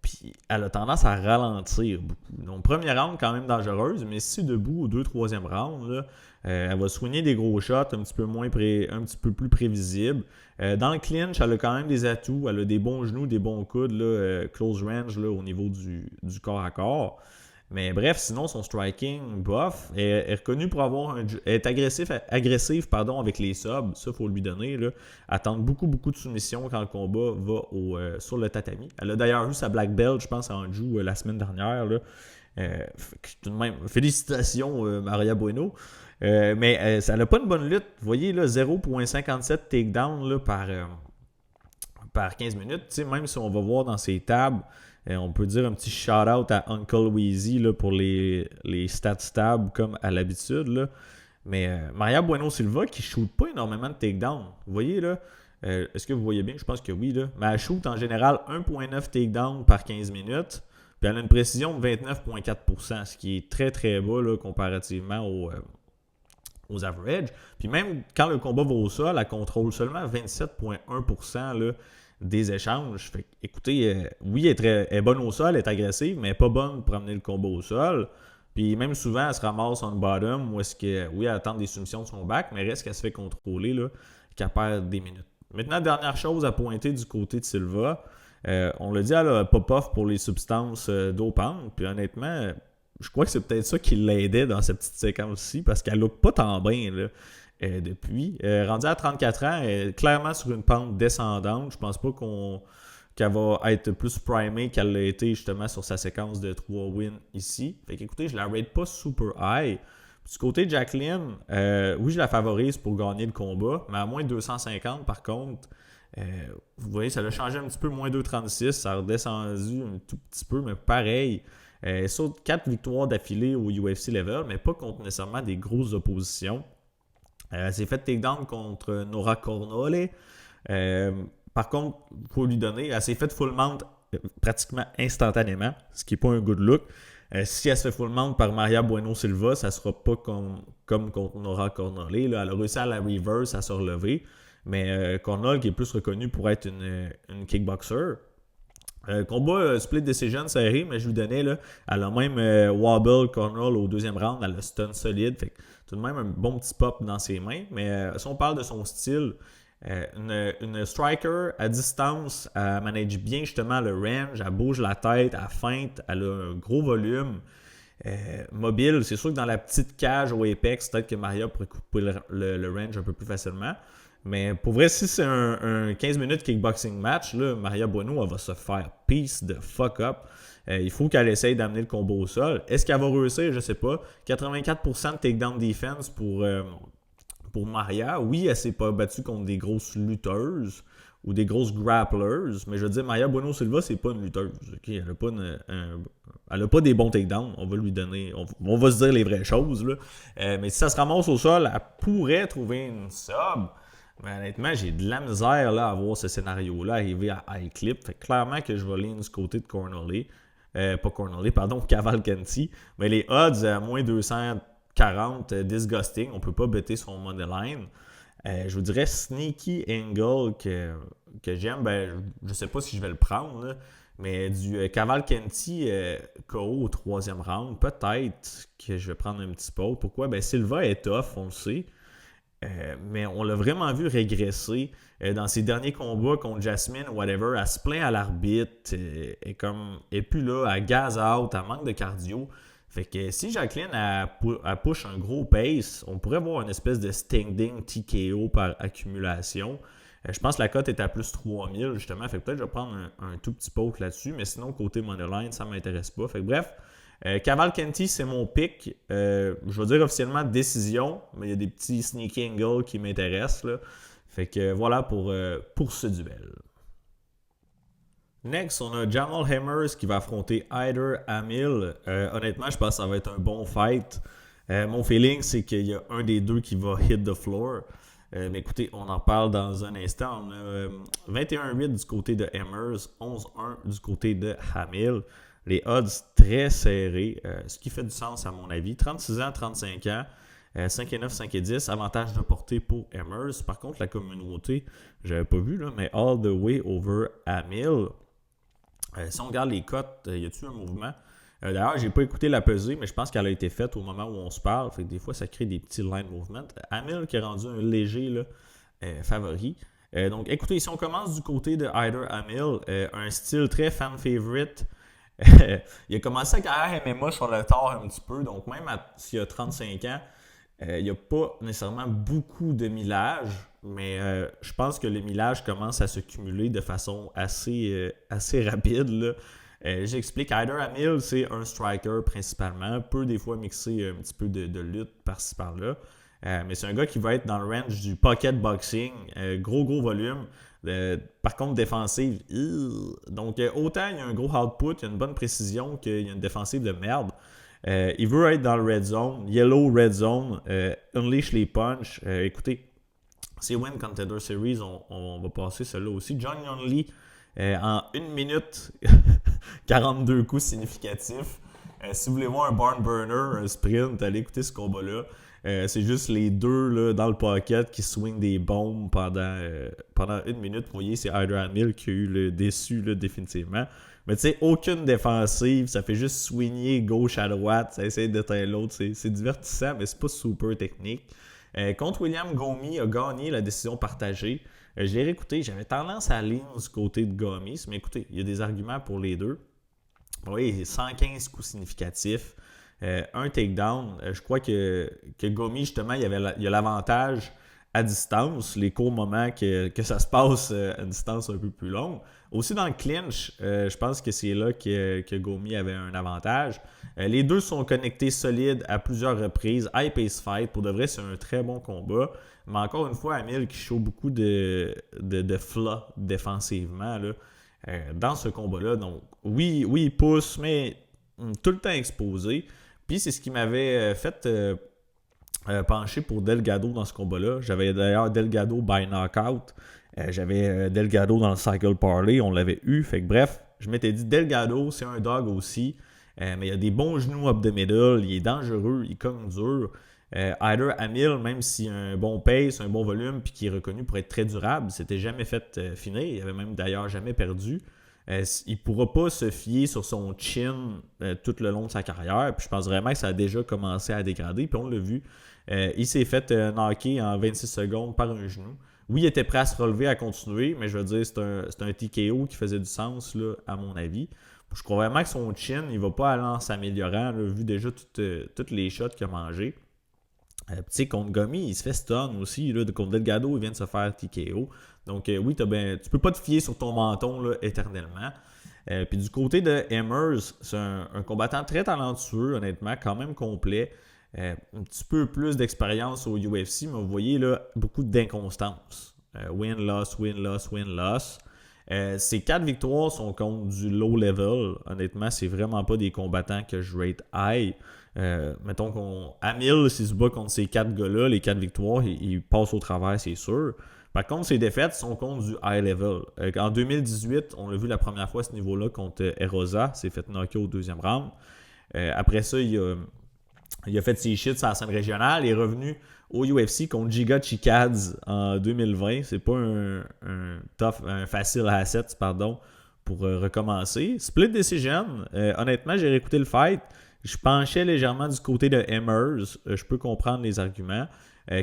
Puis elle a tendance à ralentir beaucoup. Donc, première round quand même dangereuse, mais si debout au 2-3e round, là, elle va soigner des gros shots un petit peu plus prévisibles. Dans le clinch, elle a quand même des atouts. Elle a des bons genoux, des bons coudes, là, close range là, au niveau du corps à corps. Mais bref, sinon, son striking, bof, est reconnu pour avoir est agressive avec les subs. Ça, il faut lui donner. Là. Elle tente beaucoup de soumissions quand le combat va sur le tatami. Elle a d'ailleurs eu sa black belt, je pense, en Jiu la semaine dernière. Là. Tout de même, félicitations, Maria Bueno. Mais elle n'a pas une bonne lutte. Vous voyez, là, 0.57 takedown là, par 15 minutes. T'sais, même si on va voir dans ses tables, on peut dire un petit shout-out à Uncle Weezy là, pour les stats stab comme à l'habitude. Là. Mais Maria Bueno Silva qui ne shoot pas énormément de takedown. Vous voyez là, est-ce que vous voyez bien? Je pense que oui. Là. Mais elle shoot en général 1.9 takedown par 15 minutes. Puis elle a une précision de 29.4%, ce qui est très très bas là, comparativement aux averages. Puis même quand le combat va au sol, elle contrôle seulement 27.1% là, des échanges. Fait, écoutez, oui, elle est bonne au sol, elle est agressive, mais elle n'est pas bonne pour amener le combat au sol. Puis même souvent, elle se ramasse on bottom, où est-ce que, oui, elle attend des soumissions de son back, mais reste qu'elle se fait contrôler, là, qu'elle perd des minutes. Maintenant, dernière chose à pointer du côté de Silva, on l'a dit, elle a pop-off pour les substances dopantes, puis honnêtement, je crois que c'est peut-être ça qui l'aidait dans cette petite séquence-ci, parce qu'elle ne look pas tant bien, là. Depuis. Rendue à 34 ans, elle est clairement sur une pente descendante. Je pense pas qu'elle va être plus primée qu'elle l'a été justement sur sa séquence de 3 wins ici. Fait qu'écoutez, je la rate pas super high. Du côté de Jacqueline, oui, je la favorise pour gagner le combat, mais à moins de 250 par contre, vous voyez, ça a changé un petit peu, moins 2,36, ça a redescendu un tout petit peu, mais pareil. Elle saute 4 victoires d'affilée au UFC level, mais pas contre nécessairement des grosses oppositions. Elle s'est fait takedown contre Nora Cornole. Par contre, il faut lui donner, elle s'est fait full mount pratiquement instantanément, ce qui n'est pas un good look. Si elle se fait full mount par Maria Bueno Silva, ça ne sera pas comme contre Nora Cornole. Là, elle a réussi à la reverse, à se relever. Mais Cornole, qui est plus reconnue pour être une kickboxer, Split decision serré, mais je lui donnais, là, elle a même wobble Connell au deuxième round, elle a stun solide, fait que tout de même un bon petit pop dans ses mains. Mais si on parle de son style, une striker à distance, elle manage bien justement le range, elle bouge la tête, elle feinte, elle a un gros volume. Mobile, c'est sûr que dans la petite cage au Apex, peut-être que Maria pourrait couper le range un peu plus facilement. Mais pour vrai, si c'est un 15 minutes kickboxing match, là, Maria Bueno, elle va se faire piece de fuck up. Il faut qu'elle essaye d'amener le combo au sol. Est-ce qu'elle va réussir? Je ne sais pas. 84% de takedown defense pour Maria. Oui, elle s'est pas battue contre des grosses lutteuses ou des grosses grapplers, mais je veux dire, Maria Bueno Silva, c'est pas une lutteuse. Okay? Elle a pas des bons takedowns. On va lui donner. On va se dire les vraies choses. Là. Mais si ça se ramasse au sol, elle pourrait trouver une sub. Mais honnêtement, j'ai de la misère là, à voir ce scénario-là arriver à high clip. Fait que clairement que je vais lean du côté de Cornolé. Pas Cornolé, pardon, Cavalcanti. Mais les odds à moins 240, disgusting. On peut pas bêter son moneyline. Je vous dirais Sneaky Angle que j'aime. Ben, je sais pas si je vais le prendre, là, mais du Cavalcanti KO au troisième round, peut-être que je vais prendre un petit pot. Pourquoi? Ben, Silva est tough, on le sait. Mais on l'a vraiment vu régresser dans ses derniers combats contre Jasmine, whatever. Elle se plaint à l'arbitre, elle est plus là, elle gaz out, elle manque de cardio. Fait que si Jacqueline elle push un gros pace, on pourrait voir une espèce de standing TKO par accumulation. Je pense que la cote est à plus 3000 justement. Fait que peut-être que je vais prendre un tout petit poke là-dessus. Mais sinon, côté moneyline, ça ne m'intéresse pas. Fait que bref, Cavalcanti, c'est mon pick. Je vais dire officiellement décision, mais il y a des petits sneaky angles qui m'intéressent. Là. Fait que voilà pour ce duel. Next, on a Jamal Hammers qui va affronter Hyder Amil. Honnêtement, je pense que ça va être un bon fight. Mon feeling, c'est qu'il y a un des deux qui va hit the floor. Mais écoutez, on en parle dans un instant. On a 21-8 du côté de Hammers, 11-1 du côté de Hamil. Les odds très serrés, ce qui fait du sens à mon avis. 36 ans, 35 ans, 5 et 9, 5 et 10, avantage de portée pour Hammers. Par contre, la communauté, je n'avais pas vu, là, mais all the way over Hamil. Si on regarde les cotes, y a-t-il un mouvement? D'ailleurs, j'ai pas écouté la pesée, mais je pense qu'elle a été faite au moment où on se parle. Fait que des fois, ça crée des petits line movements. Hamil qui est rendu un léger là, favori. Donc, écoutez, si on commence du côté de Hyder Hamil, un style très fan favorite. Il a commencé sa carrière MMA sur le tard un petit peu. Donc, même s'il a 35 ans, il n'y a pas nécessairement beaucoup de millage. Mais je pense que le millage commence à se cumuler de façon assez rapide. Là. J'explique, Hyder Hamil, c'est un striker principalement, peut des fois mixer un petit peu de lutte par-ci par-là. Mais c'est un gars qui va être dans le range du pocket boxing, gros volume. Par contre, défensive, donc autant il y a un gros output, il y a une bonne précision qu'il y a une défensive de merde. Il veut être dans le red zone, yellow red zone, unleash les punch. Écoutez, c'est Win Contender Series, on va passer celle-là aussi. John Young Lee, en 1 minute, 42 coups significatifs. Si vous voulez voir un barn burner, un sprint, allez écouter ce combat-là. C'est juste les deux là, dans le pocket qui swing des bombes pendant 1 minute. Vous voyez, c'est Hyder Hamil qui a eu le déçu là, définitivement. Mais tu sais, aucune défensive, ça fait juste swinger gauche à droite, ça essaie d'éteindre l'autre. C'est divertissant, mais c'est pas super technique. Contre William Gomis, a gagné la décision partagée. Je l'ai réécouté, j'avais tendance à aller du côté de Gomis, mais écoutez, il y a des arguments pour les deux. Oui, 115 coups significatifs, un takedown. Je crois que Gomis, justement, il y a l'avantage à distance, les courts moments que ça se passe à une distance un peu plus longue. Aussi dans le clinch, je pense que c'est là que Gomis avait un avantage. Les deux sont connectés solides à plusieurs reprises. High pace fight, pour de vrai, c'est un très bon combat. Mais encore une fois, Hamil qui show beaucoup de flaws défensivement là, dans ce combat-là. Donc, oui, il pousse, mais tout le temps exposé. Puis c'est ce qui m'avait fait pencher pour Delgado dans ce combat-là. J'avais d'ailleurs Delgado by knockout. J'avais Delgado dans le Cycle Parlay. On l'avait eu. Fait que bref, je m'étais dit Delgado, c'est un dog aussi. Mais il a des bons genoux up the middle. Il est dangereux. Il cogne dur. Hyder Hamil, même s'il a un bon pace, un bon volume, puis qui est reconnu pour être très durable, il s'était jamais fait finir. Il avait même d'ailleurs jamais perdu. il ne pourra pas se fier sur son chin tout le long de sa carrière. Puis je pense vraiment que ça a déjà commencé à dégrader. Puis on l'a vu. Il s'est fait knocker en 26 secondes par un genou. Oui, il était prêt à se relever, à continuer, mais je veux dire, c'est un TKO qui faisait du sens, là, à mon avis. Je crois vraiment que son chin, il ne va pas aller en s'améliorant, là, vu déjà toutes les shots qu'il a mangées. Tu sais, contre Gomi, il se fait stun aussi. Là, contre Delgado, il vient de se faire TKO. Donc, oui, tu peux pas te fier sur ton menton là, éternellement. Puis du côté de Emmers, c'est un combattant très talentueux, honnêtement, quand même complet. Un petit peu plus d'expérience au UFC, mais vous voyez là, beaucoup d'inconstance. Win-loss, win-loss, win-loss. Ces 4 victoires sont contre du low level. Honnêtement, c'est vraiment pas des combattants que je rate high. Mettons Hamill, s'il se bat contre ces 4 gars-là, les 4 victoires, il passe au travers, c'est sûr. Par contre, ses défaites sont contre du high level. En 2018, on l'a vu la première fois à ce niveau-là contre Erosa, s'est fait knocker au deuxième round. Après ça, il a fait ses shits à la scène régionale. Il est revenu au UFC contre Giga Chikadze en 2020. C'est pas un facile asset, pardon, pour recommencer. Split decision. Honnêtement, j'ai réécouté le fight. Je penchais légèrement du côté de Emmers. Je peux comprendre les arguments.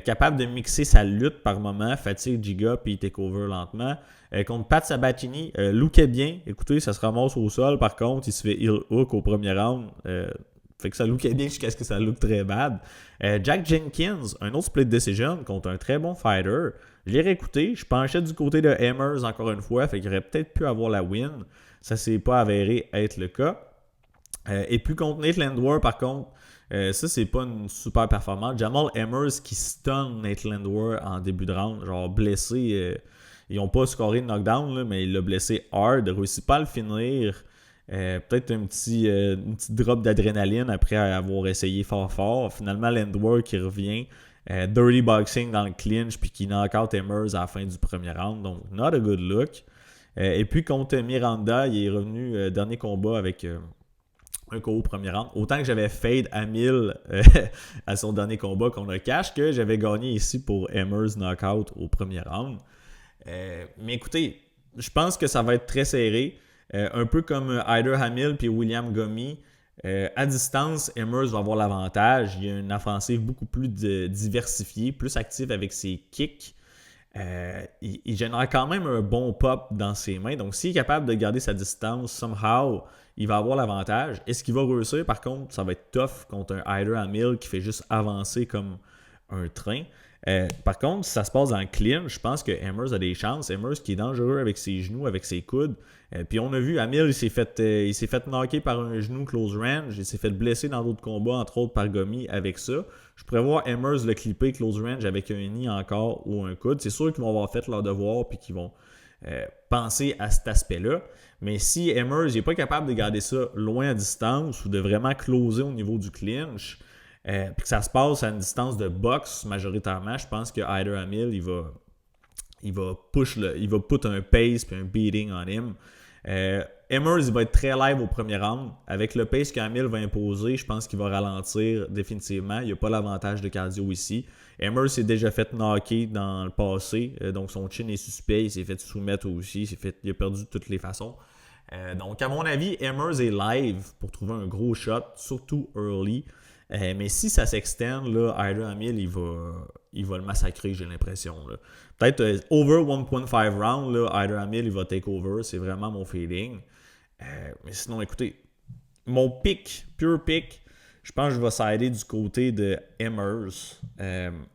Capable de mixer sa lutte par moment, fatigue Giga puis il take over lentement. Contre Pat Sabatini, lookait bien. Écoutez, ça se ramasse au sol. Par contre, il se fait heel hook au premier round. Fait que ça lookait bien jusqu'à ce que ça look très bad. Jack Jenkins, un autre split decision contre un très bon fighter. Je l'ai réécouté. Je penchais du côté de Emmers encore une fois. Fait qu'il aurait peut-être pu avoir la win. Ça s'est pas avéré être le cas. Et puis contre Nate Landwehr, par contre, ça, c'est pas une super performance. Jamal Emmers qui stun Nate Landwehr en début de round, genre blessé. Ils n'ont pas scoré de knockdown, là, mais il l'a blessé hard. Il ne réussit pas à le finir. Peut-être une petite drop d'adrénaline après avoir essayé fort. Finalement, Landwehr qui revient. Dirty boxing dans le clinch, puis qui knock out Emmers à la fin du premier round. Donc, not a good look. Et puis contre Miranda, il est revenu dernier combat avec un KO au premier round. Autant que j'avais fade Hamill à son dernier combat contre Cash, que j'avais gagné ici pour Emmers knockout au premier round. Mais écoutez, je pense que ça va être très serré. Un peu comme Hyder Hamill et William Gomi. À distance, Emmers va avoir l'avantage. Il a une offensive beaucoup plus diversifiée, plus active avec ses kicks. Il génère quand même un bon pop dans ses mains. Donc, s'il est capable de garder sa distance, somehow, il va avoir l'avantage. Est-ce qu'il va réussir? Par contre, ça va être tough contre un Hyder Hamill qui fait juste avancer comme un train. Par contre, si ça se passe dans le clinch, je pense que Emmers a des chances. Emmers qui est dangereux avec ses genoux, avec ses coudes. Puis on a vu, Hamill, il s'est fait knocker par un genou close range. Il s'est fait blesser dans d'autres combats, entre autres par Gomi avec ça. Je pourrais voir Emmers le clipper close range avec un knee encore ou un coude. C'est sûr qu'ils vont avoir fait leur devoir puis qu'ils vont penser à cet aspect-là. Mais si Emmers n'est pas capable de garder ça loin à distance ou de vraiment closer au niveau du clinch, puis que ça se passe à une distance de boxe majoritairement, je pense que Hyder Hamill, il va put un pace puis un beating on him. Emmers, il va être très live au premier round. Avec le pace qu'Hamill va imposer, je pense qu'il va ralentir définitivement. Il n'y a pas l'avantage de cardio ici. Emmers s'est déjà fait knocker dans le passé, donc son chin est suspect. Il s'est fait soumettre aussi. Il a perdu de toutes les façons. Donc, à mon avis, Emmers est live pour trouver un gros shot, surtout early. Mais si ça s'extend, là, Hyder Hamill, il va le massacrer, j'ai l'impression. Là. Peut-être over 1.5 round, là, Hyder Hamill, il va take over. C'est vraiment mon feeling. Mais sinon, écoutez, mon pure pick, je pense que je vais sider du côté de Emmers.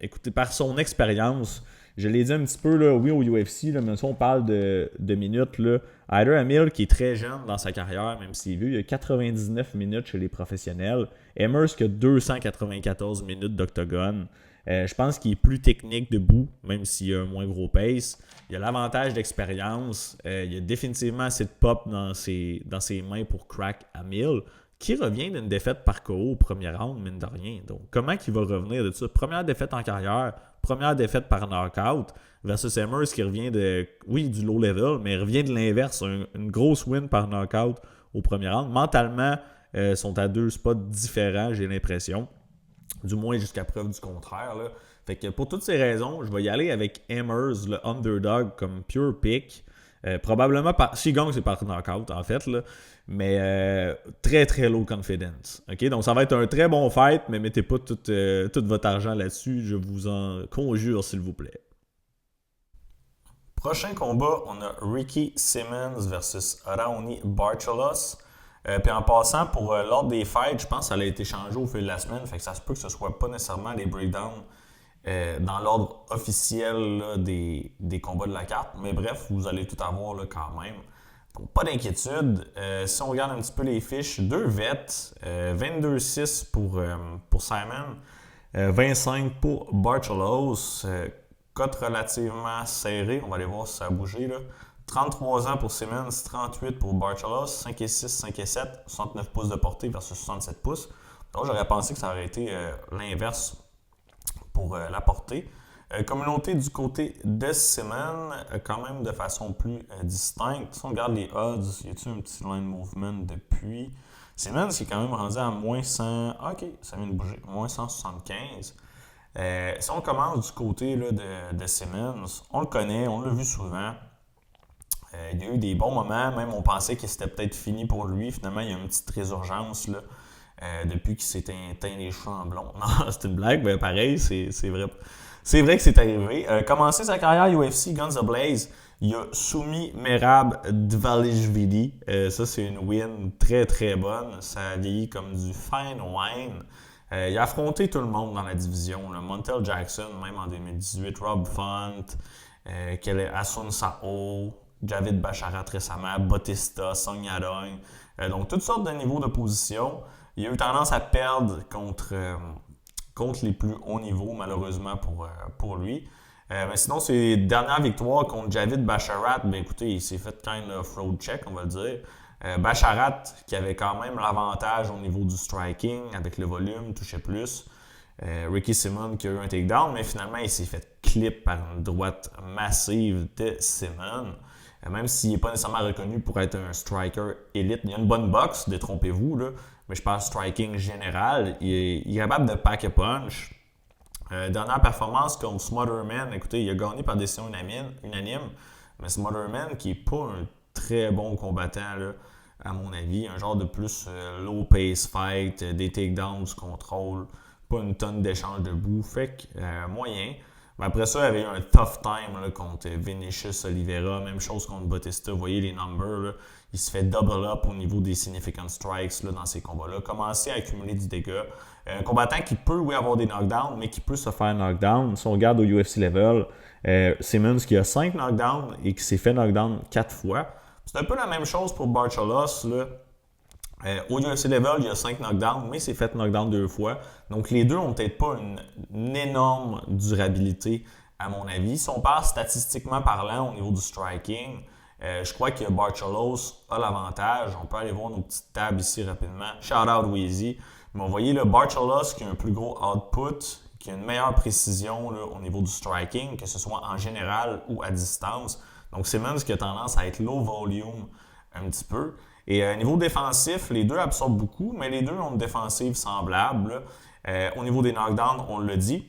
Écoutez, par son expérience, je l'ai dit un petit peu, là, oui, au UFC, là, mais si on parle de minutes, là, Hyder Hamill, qui est très jeune dans sa carrière, même s'il est vieux, il a 99 minutes chez les professionnels. Emmers qui a 294 minutes d'octogone. Je pense qu'il est plus technique debout, même s'il a un moins gros pace. Il a l'avantage d'expérience. Il a définitivement assez de pop dans ses mains pour crack Hamill, qui revient d'une défaite par KO au premier round, mine de rien. Donc, comment il va revenir de ça? Première défaite en carrière, première défaite par knockout, versus Emmers qui revient du low level, mais il revient de l'inverse, une grosse win par knockout au premier round. Mentalement, sont à deux spots différents, j'ai l'impression. Du moins jusqu'à preuve du contraire. Là. Fait que pour toutes ces raisons, je vais y aller avec Emmers, le underdog, comme pure pick. Probablement, s'il gagne, c'est par knockout, en fait, là. Mais très, très low confidence. OK? Donc, ça va être un très bon fight, mais mettez pas tout votre argent là-dessus. Je vous en conjure, s'il vous plaît. Prochain combat, on a Ricky Simmons versus Raoni Barcelos. Puis en passant, pour l'ordre des fights, je pense que ça a été changé au fil de la semaine. Fait que ça se peut que ce soit pas nécessairement des breakdowns dans l'ordre officiel là, des combats de la carte. Mais bref, vous allez tout avoir là, quand même. Donc, pas d'inquiétude. Si on regarde un petit peu les fiches, 2 vets, 22-6 pour Simon, 25 pour Barcelos. Cote relativement serrée. On va aller voir si ça a bougé. Là. 33 ans pour Simmons, 38 pour Barcelos, 5 et 6, 5 et 7, 69 pouces de portée versus 67 pouces. Donc j'aurais pensé que ça aurait été l'inverse pour la portée. Communauté du côté de Simmons, quand même de façon plus distincte. Si on regarde les odds, y a-t-il un petit line movement depuis? Simmons qui est quand même rendu à moins 100. Ok, ça vient de bouger. Moins 175. Si on commence du côté là, de Simmons, on le connaît, on l'a vu souvent. Il y a eu des bons moments, même on pensait que c'était peut-être fini pour lui. Finalement, il y a une petite résurgence là, depuis qu'il s'est teint les cheveux en blond. Non, c'est une blague, mais pareil, c'est vrai. C'est vrai que c'est arrivé. Commencé sa carrière UFC, Guns Blaze, il a soumis Merab Dvalishvili. Ça, c'est une win très très bonne. Ça a vieilli comme du fine wine. Il a affronté tout le monde dans la division. Là. Montel Jackson, même en 2018, Rob Font, Asun Sao, Javid Basharat récemment, Bautista, Song Yadong. Donc, toutes sortes de niveaux de position. Il a eu tendance à perdre contre les plus hauts niveaux, malheureusement pour lui. Mais sinon, ses dernières victoires contre Javid Basharat, ben écoutez, il s'est fait kind of road check, on va le dire. Basharat, qui avait quand même l'avantage au niveau du striking, avec le volume, touchait plus. Ricky Simmons qui a eu un takedown, mais finalement, il s'est fait clip par une droite massive de Simmons. Même s'il n'est pas nécessairement reconnu pour être un striker élite. Il y a une bonne boxe, détrompez-vous, là, mais je parle striking général. Il est capable de pack a punch. Dernière performance comme Smotherman, écoutez, il a gagné par décision unanime, mais Smotherman qui n'est pas un très bon combattant, là, à mon avis. Un genre de plus low pace fight, des takedowns, du contrôle, pas une tonne d'échanges debout. Fait que moyen. Mais après ça, il avait eu un tough time là, contre Vinicius Oliveira. Même chose contre Bautista. Vous voyez les numbers. Là, il se fait double up au niveau des significant strikes là, dans ces combats-là. Commencer à accumuler du dégât. Un combattant qui peut, oui, avoir des knockdowns, mais qui peut se faire knockdown. Si on regarde au UFC level, Simmons qui a 5 knockdowns et qui s'est fait knockdown 4 fois. C'est un peu la même chose pour Barcelos. Là. Au UFC level, il y a 5 knockdowns, mais il s'est fait knockdown 2 fois. Donc les deux n'ont peut-être pas une énorme durabilité, à mon avis. Si on parle statistiquement parlant au niveau du striking, je crois que Barcelos a l'avantage. On peut aller voir nos petites tables ici rapidement. Shout out Weezy. Mais vous voyez le Barcelos qui a un plus gros output, qui a une meilleure précision là, au niveau du striking, que ce soit en général ou à distance. Donc Simmons qui a tendance à être low volume un petit peu. Et niveau défensif, les deux absorbent beaucoup, mais les deux ont une défensive semblable. Au niveau des knockdowns, on l'a dit.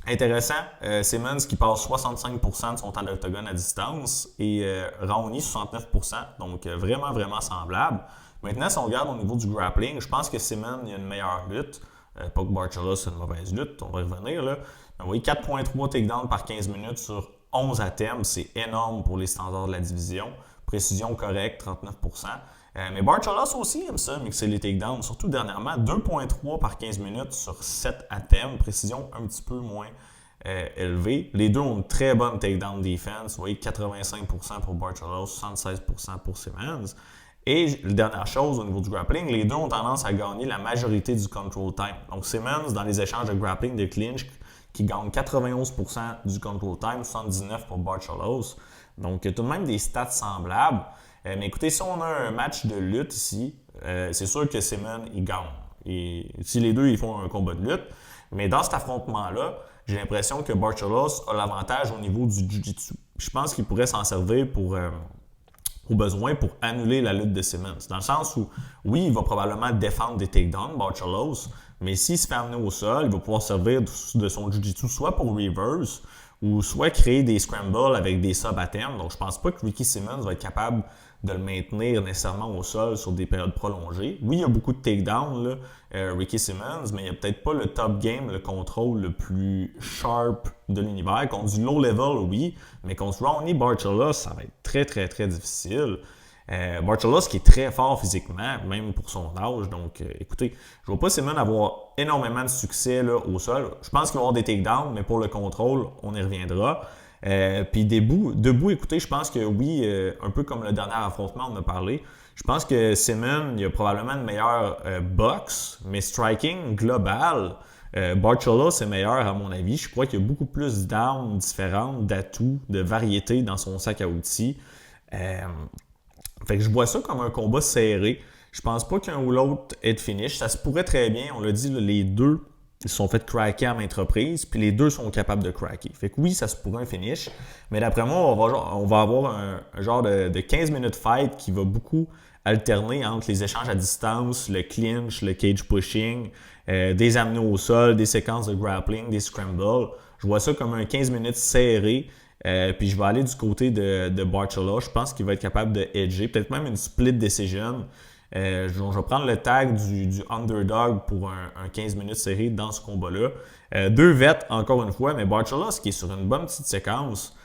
Intéressant, Simmons qui passe 65% de son temps d'octogone à distance et Raoni 69%, donc vraiment, vraiment semblable. Maintenant, si on regarde au niveau du grappling, je pense que Simmons il a une meilleure lutte. Pas que Barcelos a une mauvaise lutte, on va y revenir. Là. Vous voyez, 4.3 takedowns par 15 minutes sur 11 attempts, c'est énorme pour les standards de la division. Précision correcte, 39%. Mais Barcelos aussi aime ça, mixer les takedowns, surtout dernièrement, 2.3 par 15 minutes sur 7 attempts, précision un petit peu moins élevée. Les deux ont une très bonne takedown defense, vous voyez 85% pour Barcelos, 76% pour Simmons. Et la dernière chose au niveau du grappling, les deux ont tendance à gagner la majorité du control time. Donc Simmons, dans les échanges de grappling de clinch, qui gagne 91% du control time, 79% pour Barcelos. Donc, tout de même des stats semblables. Mais écoutez, si on a un match de lutte ici, c'est sûr que Simmons, il gagne. Et si les deux, ils font un combat de lutte. Mais dans cet affrontement-là, j'ai l'impression que Barcelos a l'avantage au niveau du jiu-jitsu. Je pense qu'il pourrait s'en servir au besoin pour annuler la lutte de Simmons. Dans le sens où, oui, il va probablement défendre des takedowns, Barcelos, mais s'il se fait amener au sol, il va pouvoir servir de son jiu-jitsu soit pour reverse ou soit créer des scrambles avec des subs à terme. Donc, je pense pas que Ricky Simmons va être capable de le maintenir nécessairement au sol sur des périodes prolongées. Oui, il y a beaucoup de takedowns, là, Ricky Simmons, mais il n'y a peut-être pas le top game, le contrôle le plus sharp de l'univers. Contre du low level, oui, mais contre Ronnie Barcella, ça va être très, très, très difficile. Barcelos qui est très fort physiquement, même pour son âge. Donc, écoutez, je ne vois pas Simon avoir énormément de succès là, au sol. Je pense qu'il va y avoir des takedowns, mais pour le contrôle, on y reviendra. Puis debout, écoutez, je pense que oui, un peu comme le dernier affrontement, on a parlé. Je pense que Simon, il a probablement une meilleure boxe, mais striking global, Barcelo, c'est meilleur à mon avis. Je crois qu'il y a beaucoup plus d'armes différentes, d'atouts, de variétés dans son sac à outils. Fait que je vois ça comme un combat serré. Je pense pas qu'un ou l'autre ait de finish. Ça se pourrait très bien. On l'a dit, là, les deux ils se sont fait craquer à maintes reprises, puis les deux sont capables de craquer. Fait que oui, ça se pourrait un finish. Mais d'après moi, on va avoir un genre de 15 minutes fight qui va beaucoup alterner entre les échanges à distance, le clinch, le cage pushing, des amenés au sol, des séquences de grappling, des scrambles. Je vois ça comme un 15 minutes serré. Puis je vais aller du côté de Barcelo. Je pense qu'il va être capable de edger, peut-être même une split decision. Je vais prendre le tag du underdog pour un 15 minutes serré dans ce combat-là. Deux vets, encore une fois, mais Barcelo, qui est sur une bonne petite séquence.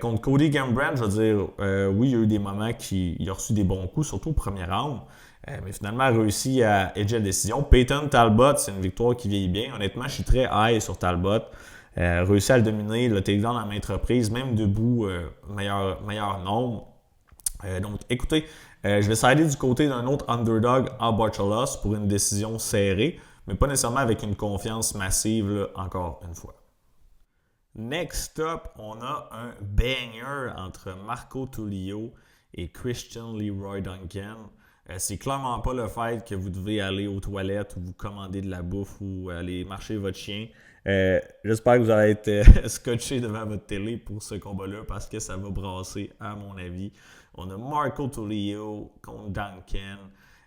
Contre Cody Garbrandt, je veux dire, oui, il y a eu des moments il a reçu des bons coups, surtout au premier round. Mais finalement, il a réussi à edger la décision. Peyton Talbot, c'est une victoire qui vieillit bien. Honnêtement, je suis très high sur Talbot. Réussi à le dominer, le takedown à maintes reprises, même debout, meilleur nombre. Donc, écoutez, je vais s'aider du côté d'un autre underdog en Barcelos pour une décision serrée, mais pas nécessairement avec une confiance massive, là, encore une fois. Next up, on a un banger entre Marco Tullio et Christian Leroy Duncan. C'est clairement pas le fait que vous devez aller aux toilettes ou vous commander de la bouffe ou aller marcher votre chien. J'espère que vous allez être scotché devant votre télé pour ce combat-là parce que ça va brasser à mon avis. On a Marco Tullio contre Duncan.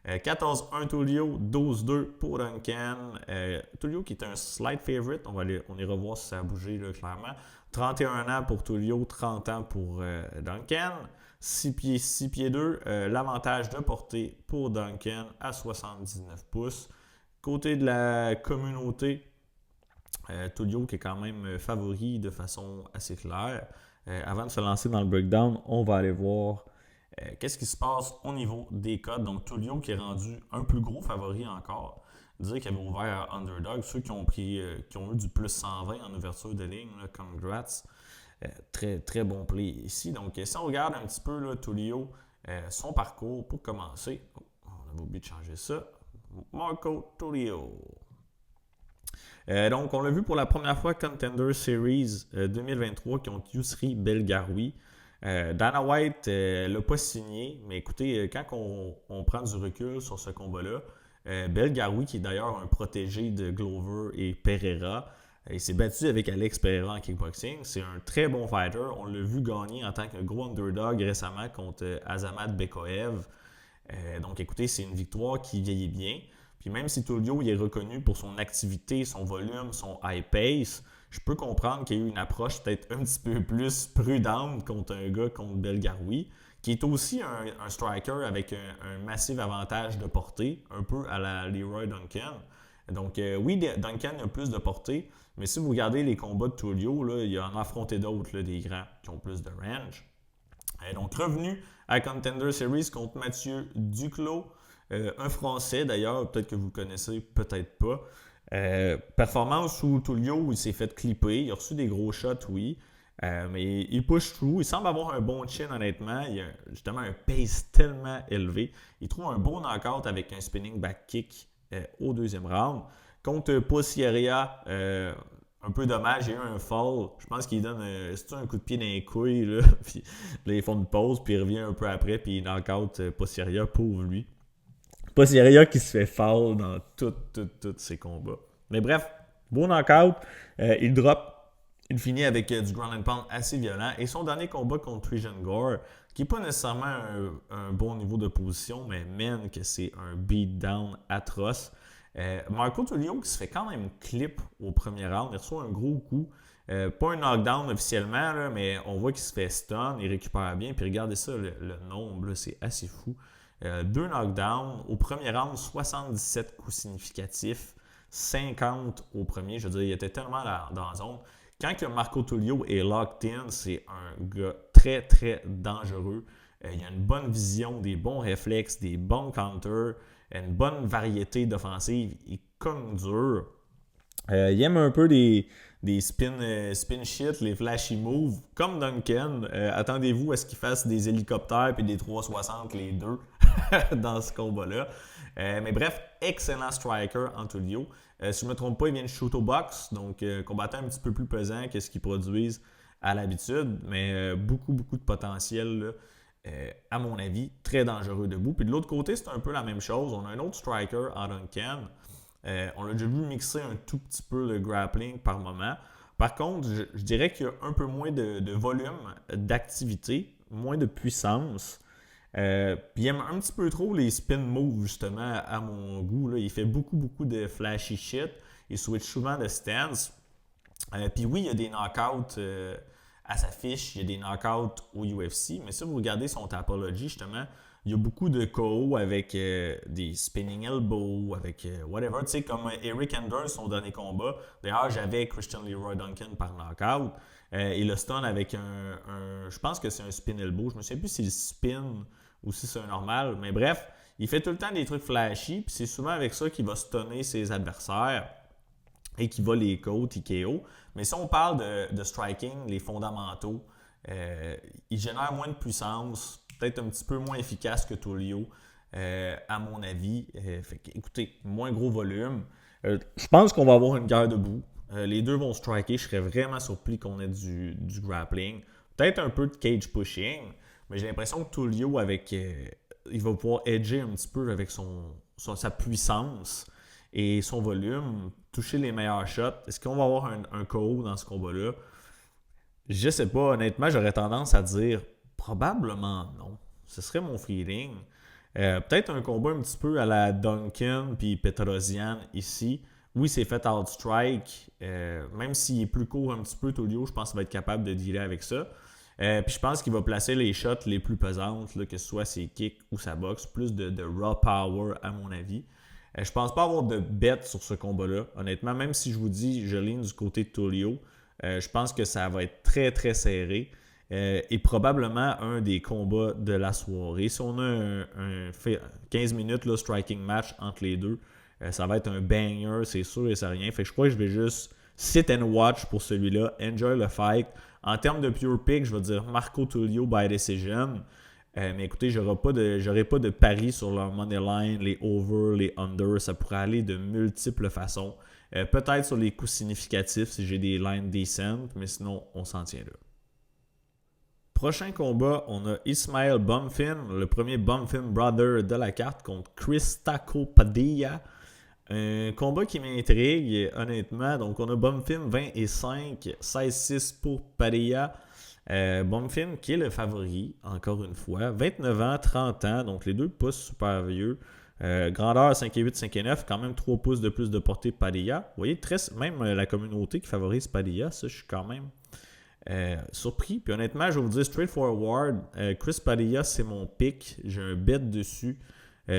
14-1 Tullio, 12-2 pour Duncan. Tullio qui est un slight favorite, on y revoir si ça a bougé là, clairement. 31 ans pour Tullio, 30 ans pour Duncan. 6 pieds 6 pieds 2, l'avantage de portée pour Duncan à 79 pouces. Côté de la communauté, Tullio qui est quand même favori de façon assez claire. Avant de se lancer dans le breakdown, on va aller voir qu'est-ce qui se passe au niveau des codes. Donc Tullio qui est rendu un plus gros favori encore. Dire qu'il avait ouvert à Underdog. Ceux qui ont eu du plus 120 en ouverture de ligne, là, congrats. Très, très bon play ici. Donc, si on regarde un petit peu là, Tullio, son parcours, pour commencer, on avait oublié de changer ça. Marco Tullio. Donc, on l'a vu pour la première fois Contender Series 2023 contre Yusri Belgaroui. Dana White l'a pas signé, mais écoutez, quand on prend du recul sur ce combat-là, Belgaroui, qui est d'ailleurs un protégé de Glover et Pereira, il s'est battu avec Alex Pereira en kickboxing. C'est un très bon fighter. On l'a vu gagner en tant que gros underdog récemment contre Azamat Bekoev. Donc écoutez, c'est une victoire qui vieillit bien. Puis même si Tullio il est reconnu pour son activité, son volume, son high pace, je peux comprendre qu'il y a eu une approche peut-être un petit peu plus prudente contre un gars contre Belgaroui, qui est aussi un striker avec un massif avantage de portée, un peu à la Leroy Duncan. Donc oui, Duncan a plus de portée, mais si vous regardez les combats de Tullio, là, il y en a affronté d'autres, là, des grands qui ont plus de range. Donc revenu à Contender Series contre Mathieu Duclos, un Français d'ailleurs, peut-être que vous le connaissez, peut-être pas. Performance où Tullio il s'est fait clipper, il a reçu des gros shots, oui. Mais il push through, il semble avoir un bon chin honnêtement, il a justement un pace tellement élevé. Il trouve un beau knockout avec un spinning back kick au deuxième round. Contre Possieria, un peu dommage, il y a eu un fall. Je pense qu'il donne un coup de pied dans les couilles, là, puis là ils font une pause, puis il revient un peu après, puis il knockout Possieria, pauvre lui. Possieria qui se fait foul dans tous ses combats. Mais bref, beau knockout. Il drop. Il finit avec du ground and pound assez violent. Et son dernier combat contre Trijan Gore, qui n'est pas nécessairement un bon niveau de position, mais man, que c'est un beatdown atroce. Marco Tullio qui se fait quand même clip au premier round. Il reçoit un gros coup. Pas un knockdown officiellement, là, mais on voit qu'il se fait stun, il récupère bien. Puis regardez ça, le nombre, là, c'est assez fou. 2 knockdowns. Au premier round, 77 coups significatifs, 50 au premier. Je veux dire, il était tellement dans la zone. Quand que Marco Tulio est locked in, c'est un gars très, très dangereux. Il a une bonne vision, des bons réflexes, des bons counters, une bonne variété d'offensives. Il est comme dur. Il aime un peu des spin shit, les flashy moves, comme Duncan. Attendez-vous à ce qu'il fasse des hélicoptères et des 360 les deux dans ce combat-là. Mais bref, excellent striker Antulio. Si je ne me trompe pas, il vient de shoot au box, donc combattant un petit peu plus pesant que ce qu'ils produisent à l'habitude, mais beaucoup de potentiel là. À mon avis, très dangereux debout. Puis de l'autre côté, c'est un peu la même chose. On a un autre striker en Duncan. On l'a déjà vu mixer un tout petit peu le grappling par moment. Par contre, je dirais qu'il y a un peu moins de volume d'activité, moins de puissance. Puis il aime un petit peu trop les spin moves, justement, à mon goût. Là. Il fait beaucoup de flashy shit. Il switch souvent de stance. Puis oui, il y a des knockouts à sa fiche. Il y a des knockouts au UFC. Mais si vous regardez son Tapology, justement, il y a beaucoup de KO avec des spinning elbows, avec whatever. Tu sais, comme Eric Anders, son dernier combat. D'ailleurs, j'avais Christian Leroy Duncan par knockout. Il le stun avec je pense que c'est un spin elbow. Je me souviens plus si c'est le spin ou si c'est un normal. Mais bref, il fait tout le temps des trucs flashy. Puis c'est souvent avec ça qu'il va stunner ses adversaires et qu'il va les KO, TKO. Mais si on parle de striking, les fondamentaux, il génère moins de puissance, peut-être un petit peu moins efficace que Tulio, à mon avis. Écoutez, moins gros volume. Je pense qu'on va avoir une guerre debout. Les deux vont striker. Je serais vraiment surpris qu'on ait du grappling. Peut-être un peu de cage pushing, mais j'ai l'impression que Tulio, il va pouvoir edger un petit peu avec sa puissance et son volume, toucher les meilleurs shots. Est-ce qu'on va avoir un KO dans ce combat-là? Je sais pas. Honnêtement, j'aurais tendance à dire probablement non. Ce serait mon feeling. Peut-être un combat un petit peu à la Duncan puis Petrosian ici. Oui, c'est fait outstrike. Même s'il est plus court un petit peu, Tulio, je pense qu'il va être capable de dealer avec ça. Puis je pense qu'il va placer les shots les plus pesantes, là, que ce soit ses kicks ou sa boxe. Plus de raw power, à mon avis. Je pense pas avoir de bet sur ce combat-là. Honnêtement, même si je vous dis, je ligne du côté de Tulio, je pense que ça va être très, très serré. Et probablement un des combats de la soirée. Si on a un 15 minutes là, striking match entre les deux, ça va être un banger, c'est sûr et c'est rien. Fait que je crois que je vais juste sit and watch pour celui-là. Enjoy le fight. En termes de pure pick, je vais dire Marco Tulio by decision. Mais écoutez, j'aurai pas de pari sur leur money line, les over, les under. Ça pourrait aller de multiples façons. Peut-être sur les coups significatifs si j'ai des lines decent, mais sinon, on s'en tient là. Prochain combat, on a Ismael Bonfim, le premier Bonfim brother de la carte contre Chris Taco Padilla. Un combat qui m'intrigue, honnêtement. Donc, on a Bonfim 20-5, 16-6 pour Padilla. Bonfim qui est le favori, encore une fois. 29 ans, 30 ans, donc les deux pas super vieux. Grandeur 5,8, 5,9, quand même 3 pouces de plus de portée Padilla. Vous voyez, même la communauté qui favorise Padilla, ça, je suis quand même surpris. Puis honnêtement, je vais vous dire straightforward, Chris Padilla, c'est mon pick. J'ai un bet dessus.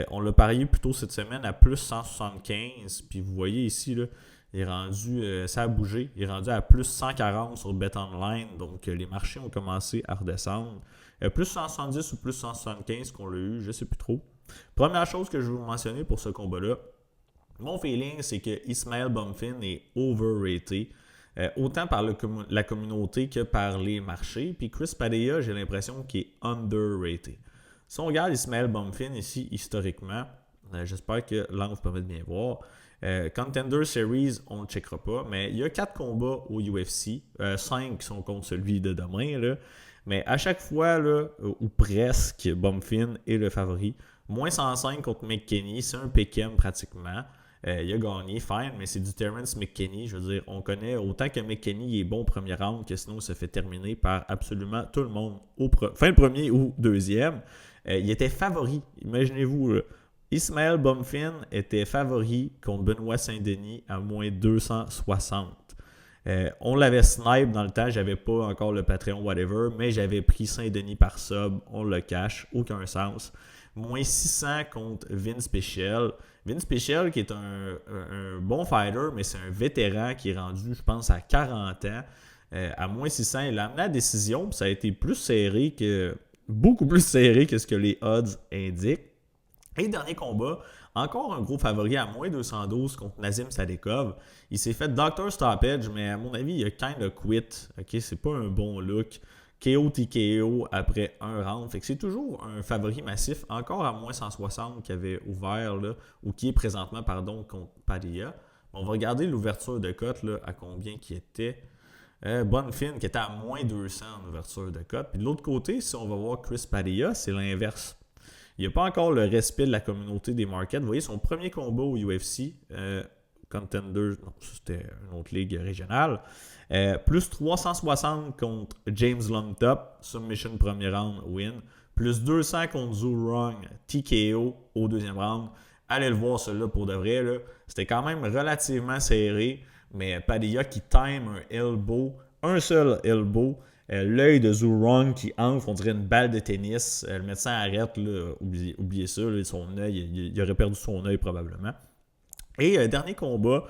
On l'a parié plus tôt cette semaine à plus 175. Puis vous voyez ici, là, il est rendu, ça a bougé. Il est rendu à plus 140 sur BetOnline. Donc les marchés ont commencé à redescendre. Plus 170 ou plus 175 qu'on l'a eu, je ne sais plus trop. Première chose que je veux vous mentionner pour ce combat-là, mon feeling, c'est que Ismael Bonfim est overrated. Autant par la communauté que par les marchés. Puis Chris Padilla, j'ai l'impression qu'il est underrated. Si on regarde Ismael Bonfim ici, historiquement, j'espère que l'angle vous permet de bien voir. Contender Series, on ne le checkera pas, mais il y a 4 combats au UFC, 5 qui sont contre celui de demain. Là. Mais à chaque fois, là, ou presque, Bonfim est le favori. Moins 105 contre McKinney, c'est un pick-em pratiquement. Il a gagné, fine, mais c'est du Terrence McKinney. Je veux dire, on connaît autant que McKinney est bon au premier round que sinon il se fait terminer par absolument tout le monde fin de premier ou deuxième. Il était favori. Imaginez-vous, là, Ismael Bonfim était favori contre Benoît Saint-Denis à moins 260. On l'avait snipe dans le temps, j'avais pas encore le Patreon, whatever, mais j'avais pris Saint-Denis par sub, on le cache, aucun sens. Moins 600 contre Vince Pichel. Vince Pichel qui est un bon fighter, mais c'est un vétéran qui est rendu, je pense, à 40 ans. À moins 600, il a amené la décision, puis ça a été plus serré que beaucoup plus serré que ce que les odds indiquent. Et dernier combat, encore un gros favori à moins 212 contre Nazim Sadekov. Il s'est fait Doctor Stoppage, mais à mon avis, il a kind of quit. Okay? C'est pas un bon look. KO TKO après un round. Fait que c'est toujours un favori massif, encore à moins 160 qui avait ouvert, là, ou qui est présentement, pardon, contre Padilla. On va regarder l'ouverture de cote là, à combien qui était. Bonfim qui était à moins 200 en ouverture de cote. Puis de l'autre côté, si on va voir Chris Padilla, c'est l'inverse. Il n'y a pas encore le respect de la communauté des markets. Vous voyez, son premier combat au UFC, Contender, non, c'était une autre ligue régionale, plus 360 contre James Lomtop, submission premier round, win. Plus 200 contre Zurong, TKO au deuxième round. Allez le voir celui-là pour de vrai. Là. C'était quand même relativement serré, mais Padilla qui time un elbow, un seul elbow. L'œil de Zurong qui enfle, on dirait une balle de tennis. Le médecin arrête, là, oubliez ça, là, son œil, il aurait perdu son œil probablement. Et dernier combat,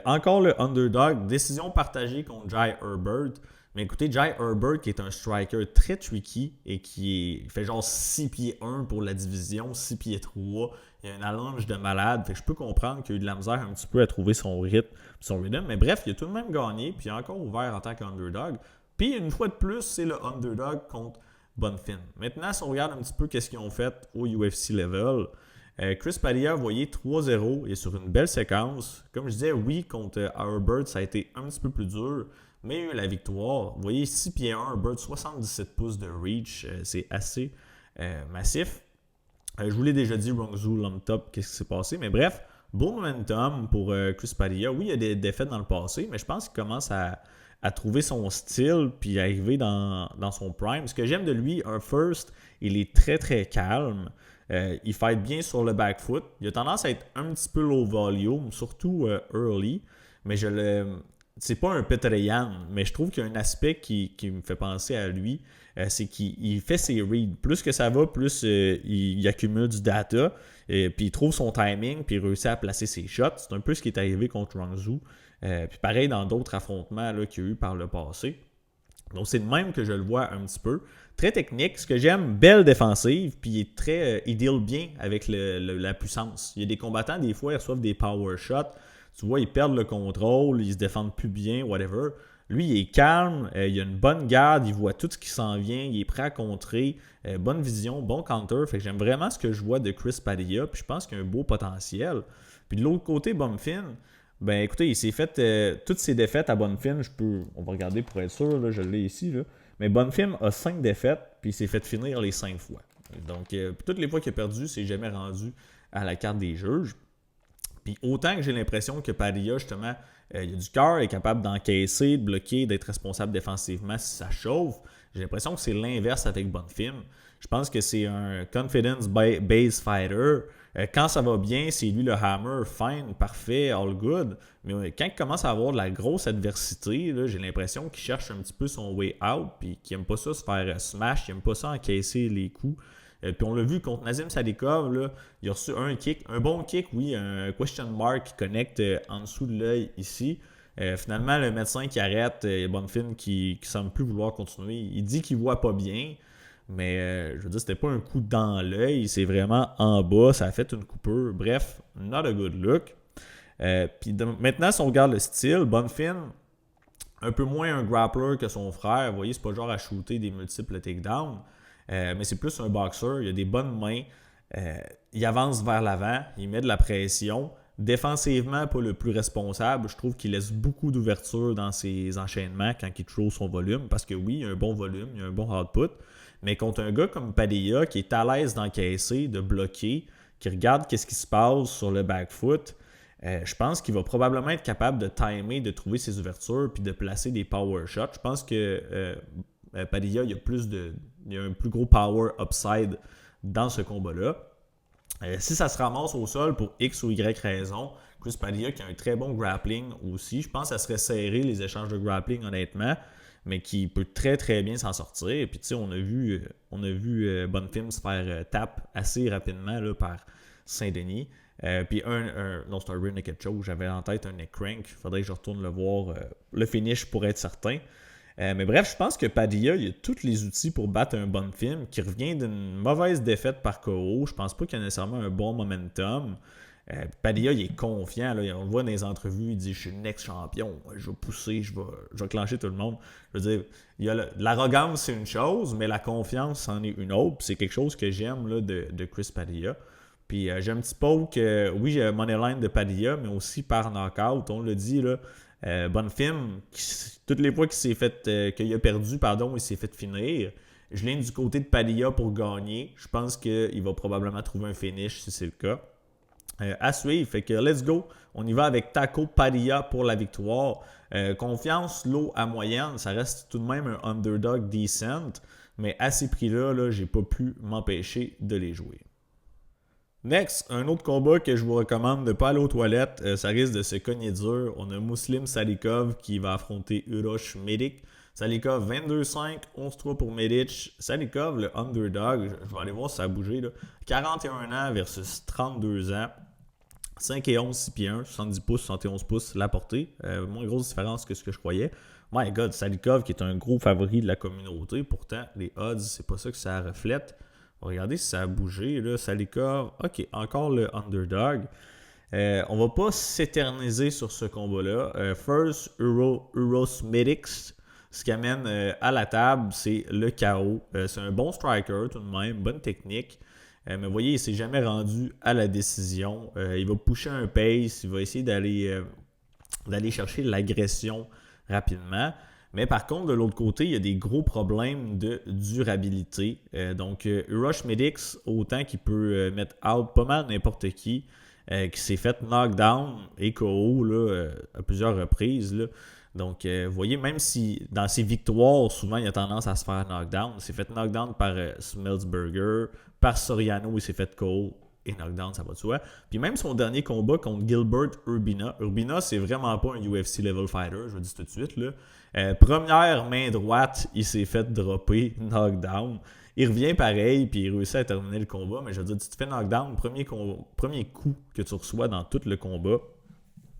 encore le underdog, décision partagée contre Jai Herbert. Mais écoutez, Jai Herbert qui est un striker très tricky et qui fait genre 6 pieds 1 pour la division, 6 pieds 3. Il a une allonge de malade. Fait que je peux comprendre qu'il a eu de la misère un petit peu à trouver son rythme, son rhythm. Mais bref, il a tout de même gagné, puis il a encore ouvert en tant qu'underdog. Puis une fois de plus, c'est le underdog contre Bonfim. Maintenant, si on regarde un petit peu qu'est-ce qu'ils ont fait au UFC level, Chris Padilla, vous voyez, 3-0 et sur une belle séquence. Comme je disais, oui, contre Herbert, ça a été un petit peu plus dur, mais il y a eu la victoire. Vous voyez, 6 pieds 1, Herbert, 77 pouces de reach, c'est assez massif. Je vous l'ai déjà dit, Rongzhu, Lomtop, qu'est-ce qui s'est passé, mais bref, bon momentum pour Chris Padilla. Oui, il y a des défaites dans le passé, mais je pense qu'il commence à trouver son style puis à arriver dans son prime. Ce que j'aime de lui, un first, il est très très calme. Il fight bien sur le back foot. Il a tendance à être un petit peu low volume, surtout early. Mais c'est pas un Petrayan, mais je trouve qu'il y a un aspect qui me fait penser à lui. C'est qu'il fait ses reads. Plus que ça va, plus il accumule du data. Puis il trouve son timing, puis il réussit à placer ses shots. C'est un peu ce qui est arrivé contre Rongzhu. Puis pareil dans d'autres affrontements là, qu'il y a eu par le passé. Donc c'est de même que je le vois un petit peu. Très technique, ce que j'aime, belle défensive, puis il deal bien avec la puissance. Il y a des combattants, des fois, ils reçoivent des power shots. Tu vois, ils perdent le contrôle, ils se défendent plus bien, whatever. Lui, il est calme, il a une bonne garde, il voit tout ce qui s'en vient, il est prêt à contrer, bonne vision, bon counter. Fait que j'aime vraiment ce que je vois de Chris Padilla, puis je pense qu'il a un beau potentiel. Puis de l'autre côté, Bonfim, ben écoutez, il s'est fait toutes ses défaites à Bonfim, on va regarder pour être sûr, là, je l'ai ici, là. Mais Bonfim a 5 défaites, puis il s'est fait finir les 5 fois. Donc, toutes les fois qu'il a perdu, c'est jamais rendu à la carte des juges. Puis autant que j'ai l'impression que Padilla, justement, il a du cœur, est capable d'encaisser, de bloquer, d'être responsable défensivement si ça chauffe, j'ai l'impression que c'est l'inverse avec Bonfim. Je pense que c'est un confidence-based fighter. Quand ça va bien, c'est lui le hammer, fine, parfait, all good. Mais quand il commence à avoir de la grosse adversité, là, j'ai l'impression qu'il cherche un petit peu son way out, puis qu'il n'aime pas ça se faire smash, il n'aime pas ça encaisser les coups. Puis on l'a vu contre Nazim Sadekov, là, il a reçu un kick, un bon kick, oui, un question mark qui connecte en dessous de l'œil ici. Finalement, le médecin qui arrête, Bonfim qui semble plus vouloir continuer, il dit qu'il voit pas bien. Mais je veux dire, c'était pas un coup dans l'œil, c'est vraiment en bas, ça a fait une coupure. Bref, not a good look. Puis maintenant, si on regarde le style, Bonfim, un peu moins un grappler que son frère. Vous voyez, c'est pas genre à shooter des multiples takedowns. Mais c'est plus un boxeur. Il a des bonnes mains. Il avance vers l'avant. Il met de la pression. Défensivement, pas le plus responsable. Je trouve qu'il laisse beaucoup d'ouverture dans ses enchaînements quand il trouve son volume. Parce que oui, il y a un bon volume, il y a un bon output. Mais contre un gars comme Padilla qui est à l'aise d'encaisser, de bloquer, qui regarde qu'est-ce qui se passe sur le back foot, je pense qu'il va probablement être capable de timer, de trouver ses ouvertures puis de placer des power shots. Je pense que Padilla, il y a un plus gros power upside dans ce combat-là. Si ça se ramasse au sol pour X ou Y raison, Chris Padilla qui a un très bon grappling aussi, je pense que ça serait serré les échanges de grappling honnêtement, mais qui peut très très bien s'en sortir. Et puis tu sais, on a vu Bonfim se faire tap assez rapidement là, par Saint-Denis. Puis non, c'est un rear naked choke, j'avais en tête un neck crank, il faudrait que je retourne le voir, le finish pour être certain. Mais bref, je pense que Padilla, il a tous les outils pour battre un Bonfim qui revient d'une mauvaise défaite par KO. Je pense pas qu'il y a nécessairement un bon momentum. Padilla, il est confiant. Là. On le voit dans les entrevues, il dit « Je suis le next champion, je vais pousser, je vais clencher tout le monde. » Je veux dire, l'arrogance, c'est une chose, mais la confiance, c'en est une autre. Puis c'est quelque chose que j'aime là, de Chris Padilla. Puis j'ai un petit poke, oui, j'ai Moneyline de Padilla, mais aussi par knockout. On le dit, là, Bonfim, toutes les fois qu'il a perdu, il s'est fait finir. Je ligne du côté de Padilla pour gagner. Je pense qu'il va probablement trouver un finish si c'est le cas. À suivre, fait que let's go. On y va avec Taco Padilla pour la victoire. Confiance, low à moyenne, ça reste tout de même un underdog decent, mais à ces prix-là, j'ai pas pu m'empêcher de les jouer. Next, un autre combat que je vous recommande de ne pas aller aux toilettes, ça risque de se cogner dur. On a Muslim Salikov qui va affronter Urosh Medic. Salikov 22-5, 11-3 pour Medic. Salikov, le underdog, je vais aller voir si ça a bougé. Là. 41 ans versus 32 ans. 5 et 11, 6 pieds 1, 70 pouces, 71 pouces la portée. Moins grosse différence que ce que je croyais. My God, Salikov qui est un gros favori de la communauté. Pourtant, les odds, c'est pas ça que ça reflète. Regardez si ça a bougé. Là. Salikov, ok, encore le underdog. On va pas s'éterniser sur ce combat-là. First, Eurosmetics, ce qui amène à la table, c'est le KO. C'est un bon striker tout de même, bonne technique. Mais vous voyez, il ne s'est jamais rendu à la décision. Il va pusher un pace, il va essayer d'aller chercher l'agression rapidement. Mais par contre, de l'autre côté, il y a des gros problèmes de durabilité. Donc, Rush Medics, autant qu'il peut mettre out pas mal n'importe qui s'est fait knockdown et KO là, à plusieurs reprises. Là. Donc, vous voyez, même si dans ses victoires, souvent, il a tendance à se faire knockdown. Il s'est fait knockdown par Smelsberger, par Soriano, il s'est fait KO et knockdown, ça va de soi. Puis même son dernier combat contre Gilbert Urbina. Urbina, c'est vraiment pas un UFC level fighter, je vous le dis tout de suite. Là. Première main droite, il s'est fait dropper, knockdown. Il revient pareil, puis il réussit à terminer le combat. Mais je veux dire, tu te fais knockdown, premier coup que tu reçois dans tout le combat,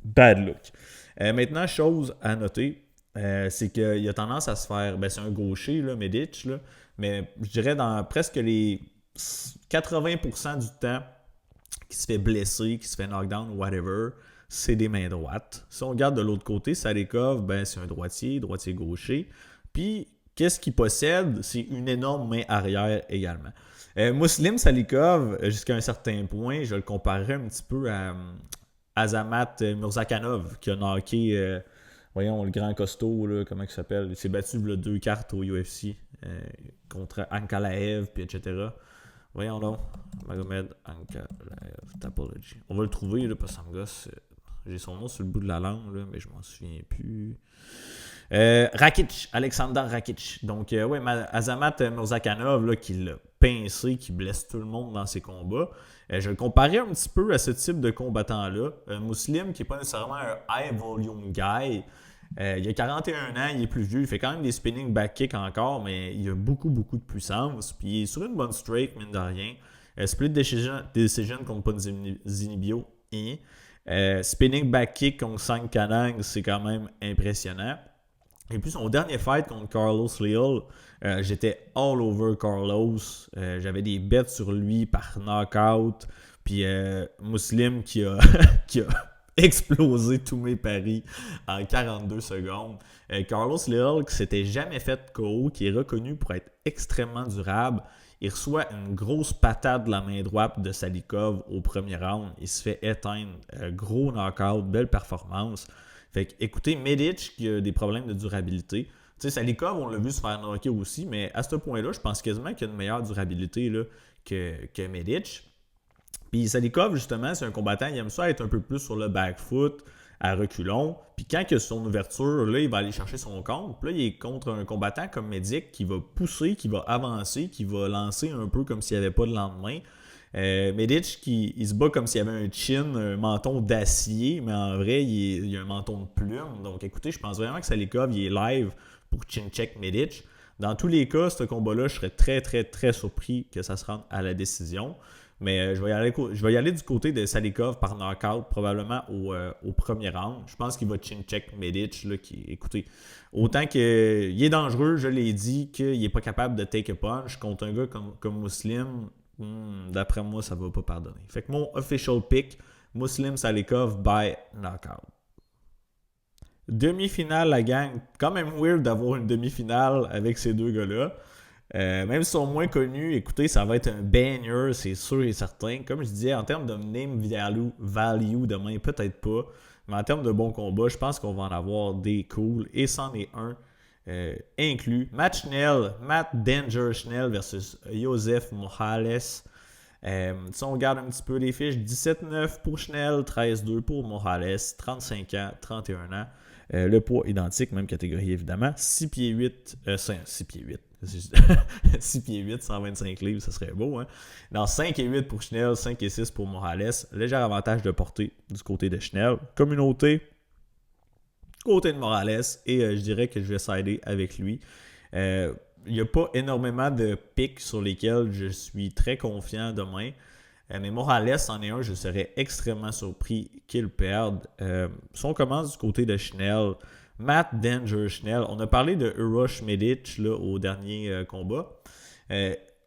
bad look. Maintenant, chose à noter, c'est qu'il a tendance à se faire, c'est un gaucher, là, Medic, là, mais je dirais dans presque les 80% du temps qui se fait blesser, qui se fait knockdown, whatever, c'est des mains droites. Si on regarde de l'autre côté, Salikov, c'est un droitier gaucher. Puis, qu'est-ce qu'il possède? C'est une énorme main arrière également. Muslim Salikov, jusqu'à un certain point, je le comparerais un petit peu à Azamat Murzakanov, qui a knocké, voyons, le grand costaud, là, comment il s'appelle? Il s'est battu là, 2 cartes au UFC contre Ankalaev, puis etc. Voyons donc, Magomed Ankalaev, Topology. On va le trouver, là, parce que ça me gosse. J'ai son nom sur le bout de la langue, là, mais je m'en souviens plus. Rakic, Alexander Rakic. Donc, Azamat Murzakanov, là, qui l'a pincé, qui blesse tout le monde dans ses combats. Je le comparais un petit peu à ce type de combattant-là. Muslim, qui n'est pas nécessairement un high volume guy. Il a 41 ans, il est plus vieux, il fait quand même des spinning back kicks encore, mais il a beaucoup de puissance. Puis il est sur une bonne streak, mine de rien. Split decision contre Ponzinibbio. Spinning back kick contre Sang Kanang, c'est quand même impressionnant. Et puis son dernier fight contre Carlos Leal, j'étais all over Carlos. J'avais des bets sur lui par knockout. Puis Muslim qui a explosé tous mes paris en 42 secondes. Carlos Leal qui s'était jamais fait KO, qui est reconnu pour être extrêmement durable. Il reçoit une grosse patate de la main droite de Salikov au premier round. Il se fait éteindre. Gros knockout, belle performance. Fait que, écoutez, Medic qui a des problèmes de durabilité. Tu sais, Salikov, on l'a vu se faire knocker aussi, mais à ce point-là, je pense quasiment qu'il y a une meilleure durabilité là, que Medic. Puis Salikov, justement, c'est un combattant, il aime ça être un peu plus sur le back foot, à reculons. Puis quand il a son ouverture, là, il va aller chercher son compte. Puis là, il est contre un combattant comme Medic qui va pousser, qui va avancer, qui va lancer un peu comme s'il n'y avait pas de lendemain. Medic, il se bat comme s'il avait un chin, un menton d'acier, mais en vrai, il a un menton de plume. Donc écoutez, je pense vraiment que Salikov, il est live pour chin-check Medic. Dans tous les cas, ce combat-là, je serais très, très, très surpris que ça se rende à la décision. Mais je vais y aller du côté de Salikov par knockout, probablement au premier round. Je pense qu'il va chin-check Medic, là, écoutez, autant qu'il est dangereux, je l'ai dit, qu'il n'est pas capable de take a punch contre un gars comme Muslim. D'après moi, ça ne va pas pardonner. Fait que mon official pick, Muslim Salikov by knockout. Demi-finale, la gang. Quand même weird d'avoir une demi-finale avec ces deux gars-là. Même s'ils sont moins connus, écoutez, ça va être un banger, c'est sûr et certain. Comme je disais, en termes de name value demain, peut-être pas. Mais en termes de bons combats, je pense qu'on va en avoir des cool. Et c'en est un inclus. Matt Danger Schnell versus Joseph Morales. Si on regarde un petit peu les fiches, 17-9 pour Schnell, 13-2 pour Morales, 35 ans, 31 ans. Le poids identique, même catégorie évidemment. 6 pieds 8, 6 pieds 8. 6 pieds 8, 125 livres, ça serait beau. Hein? Non, 5 et 8 pour Schnell, 5 et 6 pour Morales. Léger avantage de portée du côté de Schnell. Communauté, côté de Morales. Et je dirais que je vais sider avec lui. Il n'y a pas énormément de pics sur lesquels je suis très confiant demain. Mais Morales en est un, je serais extrêmement surpris qu'il perde. Si on commence du côté de Schnell, Matt Danger Schnell, on a parlé de Uroš Medic là, au dernier combat.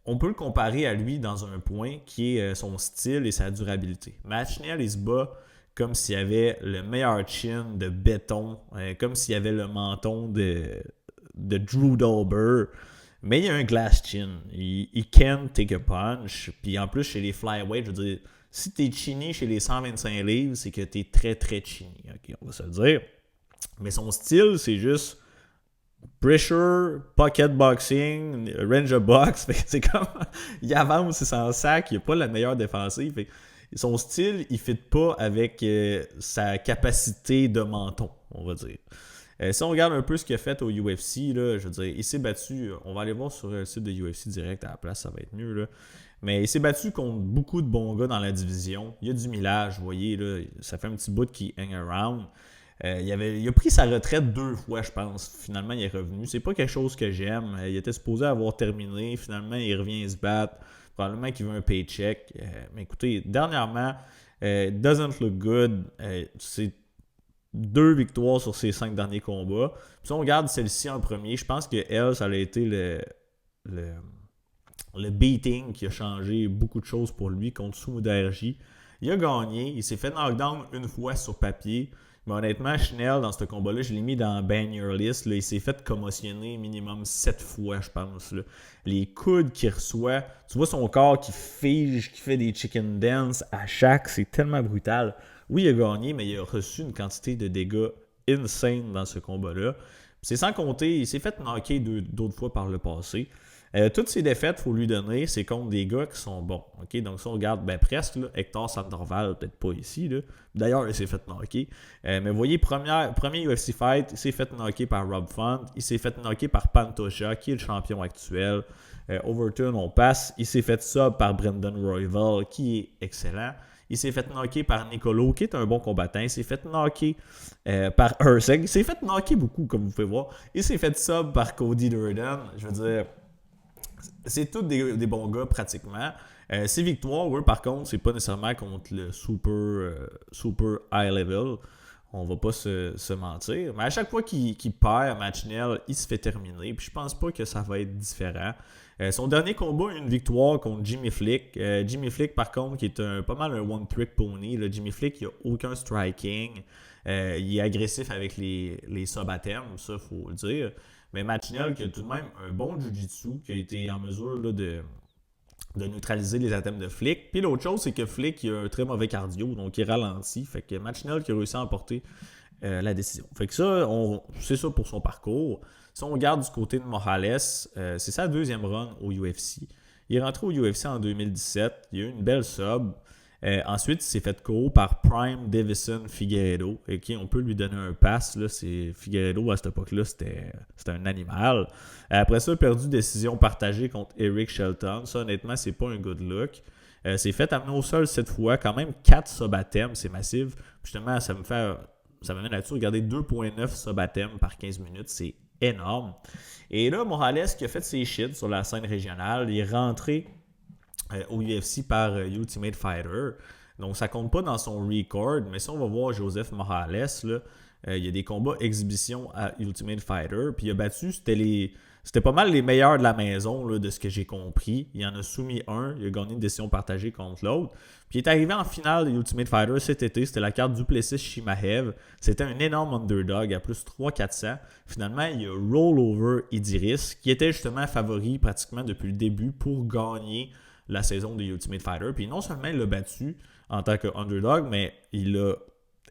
On peut le comparer à lui dans un point qui est son style et sa durabilité. Matt Schnell, il se bat comme s'il avait le meilleur chin de béton, comme s'il avait le menton de Drew Dober. Mais il y a un glass chin. Il can take a punch. Puis en plus, chez les flyweight, je veux dire, si t'es chinny chez les 125 livres, c'est que t'es très très chinny. Okay, on va se le dire. Mais son style, c'est juste pressure, pocket boxing, range of box. Fait que c'est comme, il avance, c'est sans sac, il n'a pas la meilleure défensive. Fait que son style, il ne fit pas avec sa capacité de menton, on va dire. Si on regarde un peu ce qu'il a fait au UFC, là, je veux dire, il s'est battu, on va aller voir sur le site de UFC direct à la place, ça va être mieux. Là. Mais il s'est battu contre beaucoup de bons gars dans la division. Il y a du millage, vous voyez, là, ça fait un petit bout qui hang around. Il a pris sa retraite 2 fois, je pense. Finalement, il est revenu. C'est pas quelque chose que j'aime. Il était supposé avoir terminé. Finalement, il revient se battre. Probablement qu'il veut un paycheck. Mais écoutez, dernièrement, doesn't look good. C'est 2 victoires sur ses 5 derniers combats. Puis si on regarde celle-ci en premier, je pense que elle, ça a été le beating qui a changé beaucoup de choses pour lui contre Sumudaerji. Il a gagné. Il s'est fait knockdown une fois sur papier. Mais honnêtement, Schnell, dans ce combat-là, je l'ai mis dans Bannier List. Là, il s'est fait commotionner minimum 7 fois, je pense. Là. Les coudes qu'il reçoit, tu vois son corps qui fige, qui fait des chicken dance à chaque, c'est tellement brutal. Oui, il a gagné, mais il a reçu une quantité de dégâts insane dans ce combat-là. C'est sans compter, il s'est fait knocker d'autres fois par le passé. Toutes ces défaites, il faut lui donner, c'est contre des gars qui sont bons. Okay? Donc, si on regarde presque, là, Hector Sandoval, peut-être pas ici. Là. D'ailleurs, il s'est fait knocker. Mais vous voyez, premier UFC fight, il s'est fait knocker par Rob Font. Il s'est fait knocker par Pantoja, qui est le champion actuel. Overton, on passe. Il s'est fait sub par Brendan Royval, qui est excellent. Il s'est fait knocker par Nicolo, qui est un bon combattant. Il s'est fait knocker par Urseg. Il s'est fait knocker beaucoup, comme vous pouvez voir. Il s'est fait sub par Cody Durden. Je veux dire, c'est tous des bons gars pratiquement. Ses victoires, eux, par contre, c'est pas nécessairement contre le super high level. On va pas se mentir. Mais à chaque fois qu'il perd Matt Schnell, il se fait terminer. Puis je pense pas que ça va être différent. Son dernier combat, une victoire contre Jimmy Flick. Jimmy Flick, par contre, qui est pas mal un one-trick pony. Là, Jimmy Flick, il n'a aucun striking. Il est agressif avec les sub-à-terme, ça, il faut le dire. Mais Matt Schnell, qui a tout de même un bon jiu-jitsu, qui a été en mesure là, de neutraliser les atomes de Flick. Puis l'autre chose, c'est que Flick il a un très mauvais cardio, donc il ralentit. Fait que Matt Schnell qui a réussi à emporter la décision. Fait que ça, c'est ça pour son parcours. Si on regarde du côté de Morales, c'est sa deuxième run au UFC. Il est rentré au UFC en 2017. Il a eu une belle sub. Ensuite, il s'est fait KO par Prime Davison Figueiredo. Okay, on peut lui donner un pass. Là, Figueiredo, à cette époque-là, c'était un animal. Après ça, il a perdu décision partagée contre Eric Shelton. Ça, honnêtement, c'est pas un good look. s'est fait amener au sol cette fois, quand même 4 subs à thème, c'est massif. Justement, ça m'amène là-dessus, regardez 2.9 subs à thème par 15 minutes, c'est énorme. Et là, Morales qui a fait ses shit sur la scène régionale, il est rentré au UFC par Ultimate Fighter. Donc, ça compte pas dans son record, mais si on va voir Joseph Morales, là, il y a des combats exhibition à Ultimate Fighter, puis il a battu, c'était pas mal les meilleurs de la maison, là, de ce que j'ai compris. Il en a soumis un, il a gagné une décision partagée contre l'autre. Puis il est arrivé en finale de Ultimate Fighter cet été, c'était la carte Duplessis-Shimaev. C'était un énorme underdog à plus 300-400. Finalement, il y a Rollover Idris, qui était justement favori pratiquement depuis le début pour gagner la saison de Ultimate Fighter. Puis non seulement il l'a battu en tant que underdog, mais il a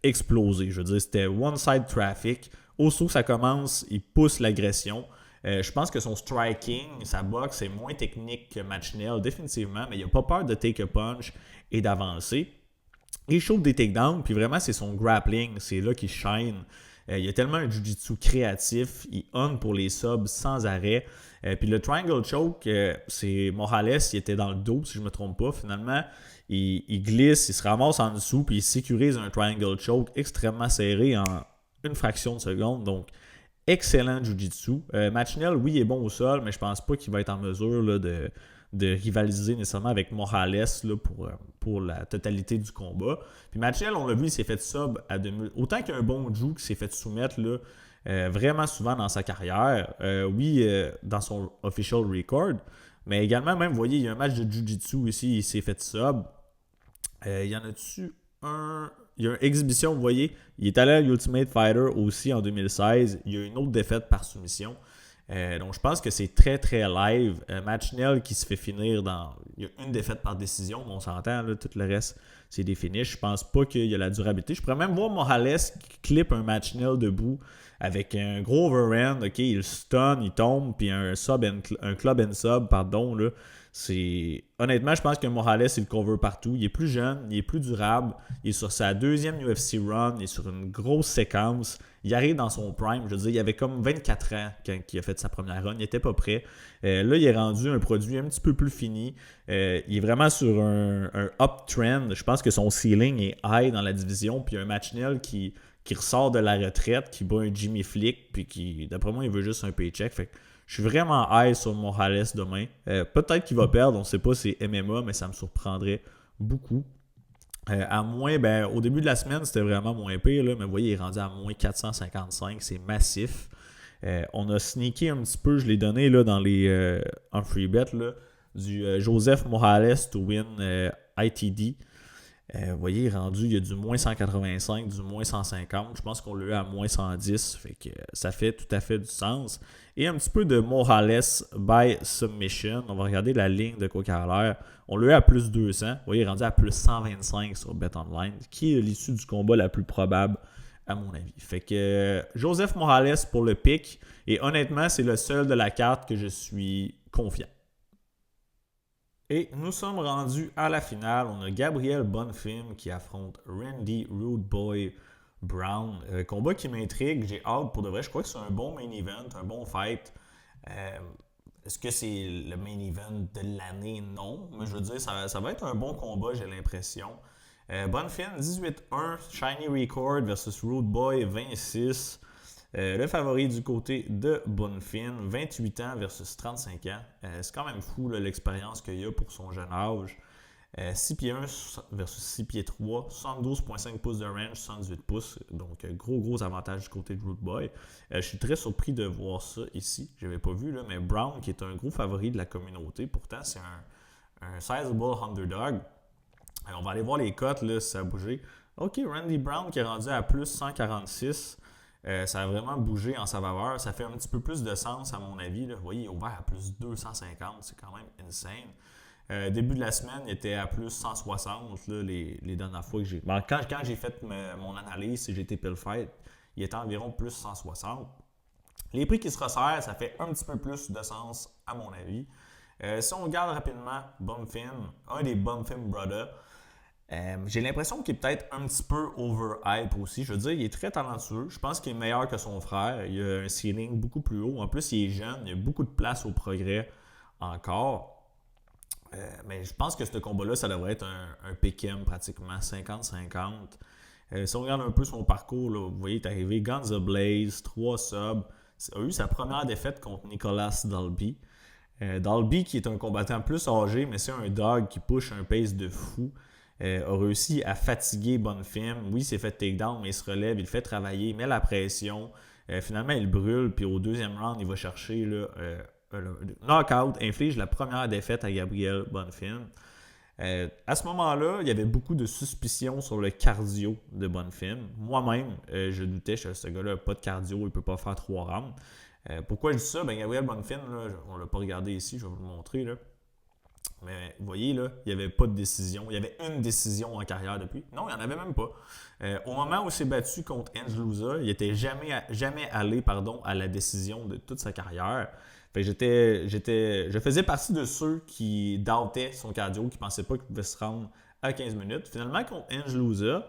explosé. Je veux dire, c'était one-side traffic. Aussitôt que ça commence, il pousse l'agression. Je pense que son striking, sa boxe est moins technique que Machinel, définitivement, mais il n'a pas peur de take a punch et d'avancer. Il chauffe des takedowns, puis vraiment, c'est son grappling. C'est là qu'il shine. Il y a tellement un jiu-jitsu créatif. Il hunt pour les subs sans arrêt. Puis le triangle choke, c'est Morales, il était dans le dos, si je ne me trompe pas. Finalement, il glisse, il se ramasse en dessous, puis il sécurise un triangle choke extrêmement serré en une fraction de seconde. Donc, excellent jiu-jitsu. Machinel, oui, il est bon au sol, mais je pense pas qu'il va être en mesure là, de rivaliser nécessairement avec Morales là, pour la totalité du combat. Puis Machinel, on l'a vu, il s'est fait sub à demi. Autant qu'un bon Jiu qui s'est fait soumettre là, vraiment souvent dans sa carrière. Oui, dans son official record, mais également, même, vous voyez, il y a un match de Jiu-Jitsu ici, il s'est fait sub. Il y en a-tu un... Il y a une exhibition, vous voyez, il est allé à Ultimate Fighter aussi en 2016. Il y a une autre défaite par soumission. Donc, je pense que c'est très, très live. Machinel qui se fait finir dans... Il y a une défaite par décision, on s'entend, là, tout le reste, c'est des finishes. Je pense pas qu'il y a la durabilité. Je pourrais même voir Morales qui clip un Machinel debout avec un gros overhand. OK, il stun, il tombe, puis un club and sub, pardon, là. Honnêtement, je pense que Morales, il le cover partout. Il est plus jeune, il est plus durable. Il est sur sa deuxième UFC run. Il est sur une grosse séquence. Il arrive dans son prime. Je veux dire, il avait comme 24 ans quand il a fait sa première run. Il n'était pas prêt. Là, il est rendu un produit un petit peu plus fini. Il est vraiment sur un uptrend. Je pense que son ceiling est high dans la division. Puis il y a un Machinel qui ressort de la retraite, qui bat un Jimmy Flick, puis qui, d'après moi, il veut juste un paycheck. Fait que je suis vraiment high sur Morales demain. Peut-être qu'il va perdre, on ne sait pas, c'est MMA, mais ça me surprendrait beaucoup. À moins, au début de la semaine, c'était vraiment moins pire, là, mais vous voyez, il est rendu à moins 455, c'est massif. On a sneaké un petit peu, je l'ai donné là, dans les en free bet, là, du Joseph Morales to win ITD. Vous voyez, il est rendu, il y a du moins 185, du moins 150. Je pense qu'on l'a eu à moins 110. Fait que ça fait tout à fait du sens. Et un petit peu de Morales by submission. On va regarder la ligne de quoi qu'il a l'air. On l'a eu à plus 200. Vous voyez, il est rendu à plus 125 sur BetOnline, qui est l'issue du combat la plus probable, à mon avis. Fait que Joseph Morales pour le pick. Et honnêtement, c'est le seul de la carte que je suis confiant. Et nous sommes rendus à la finale. On a Gabriel Bonfim qui affronte Randy Rude Boy Brown. Combat qui m'intrigue. J'ai hâte pour de vrai. Je crois que c'est un bon main event, un bon fight. Est-ce que c'est le main event de l'année? Non. Mais je veux dire, ça va être un bon combat, j'ai l'impression. Bonfim, 18-1. Shiny Record versus Rude Boy, 26. Le favori du côté de Bonfim, 28 ans versus 35 ans. C'est quand même fou là, l'expérience qu'il a pour son jeune âge. 6 pieds 1 versus 6 pieds 3, 72,5 pouces de range, 118 pouces. Donc, gros avantage du côté de Rude Boy. Je suis très surpris de voir ça ici. Je n'avais pas vu, là, mais Brown, qui est un gros favori de la communauté, pourtant, c'est un sizable underdog. Alors, on va aller voir les cotes, là, si ça a bougé. OK, Randy Brown qui est rendu à plus 146. Ça a vraiment bougé en sa faveur. Ça fait un petit peu plus de sens à mon avis. Là. Vous voyez, il est ouvert à plus 250. C'est quand même insane. Début de la semaine, il était à plus 160 là, les dernières fois que j'ai... Quand j'ai fait mon analyse, si j'étais pile fight, il était environ plus 160. Les prix qui se resserrent, ça fait un petit peu plus de sens à mon avis. Si on regarde rapidement Bonfim, un des Bonfim Brothers, j'ai l'impression qu'il est peut-être un petit peu overhype aussi. Je veux dire, il est très talentueux. Je pense qu'il est meilleur que son frère. Il a un ceiling beaucoup plus haut. En plus, il est jeune. Il y a beaucoup de place au progrès encore. Mais je pense que ce combat-là, ça devrait être un pick-em pratiquement 50-50. Si on regarde un peu son parcours, là, vous voyez, il est arrivé Guns Ablaze, 3 subs. Il a eu sa première défaite contre Nicolas Dalby. Dalby, qui est un combattant plus âgé, mais c'est un dog qui push un pace de fou, a réussi à fatiguer Bonfim. Oui, il s'est fait takedown, mais il se relève, il le fait travailler, il met la pression. Finalement, il brûle, puis au deuxième round, il va chercher là, le knockout, inflige la première défaite à Gabriel Bonfim. À ce moment-là, il y avait beaucoup de suspicions sur le cardio de Bonfim. Moi-même, je doutais, ce gars-là n'a pas de cardio, il ne peut pas faire 3 rounds. Pourquoi je dis ça? Ben, Gabriel Bonfim, là, on ne l'a pas regardé ici, je vais vous le montrer. Là. Mais vous voyez, là, il n'y avait pas de décision. Il y avait une décision en carrière depuis. Non, il n'y en avait même pas. Au moment où il s'est battu contre Ange Louza, il n'était jamais allé à la décision de toute sa carrière. Fait que je faisais partie de ceux qui doubtaient son cardio, qui ne pensaient pas qu'il pouvait se rendre à 15 minutes. Finalement, contre Ange Louza,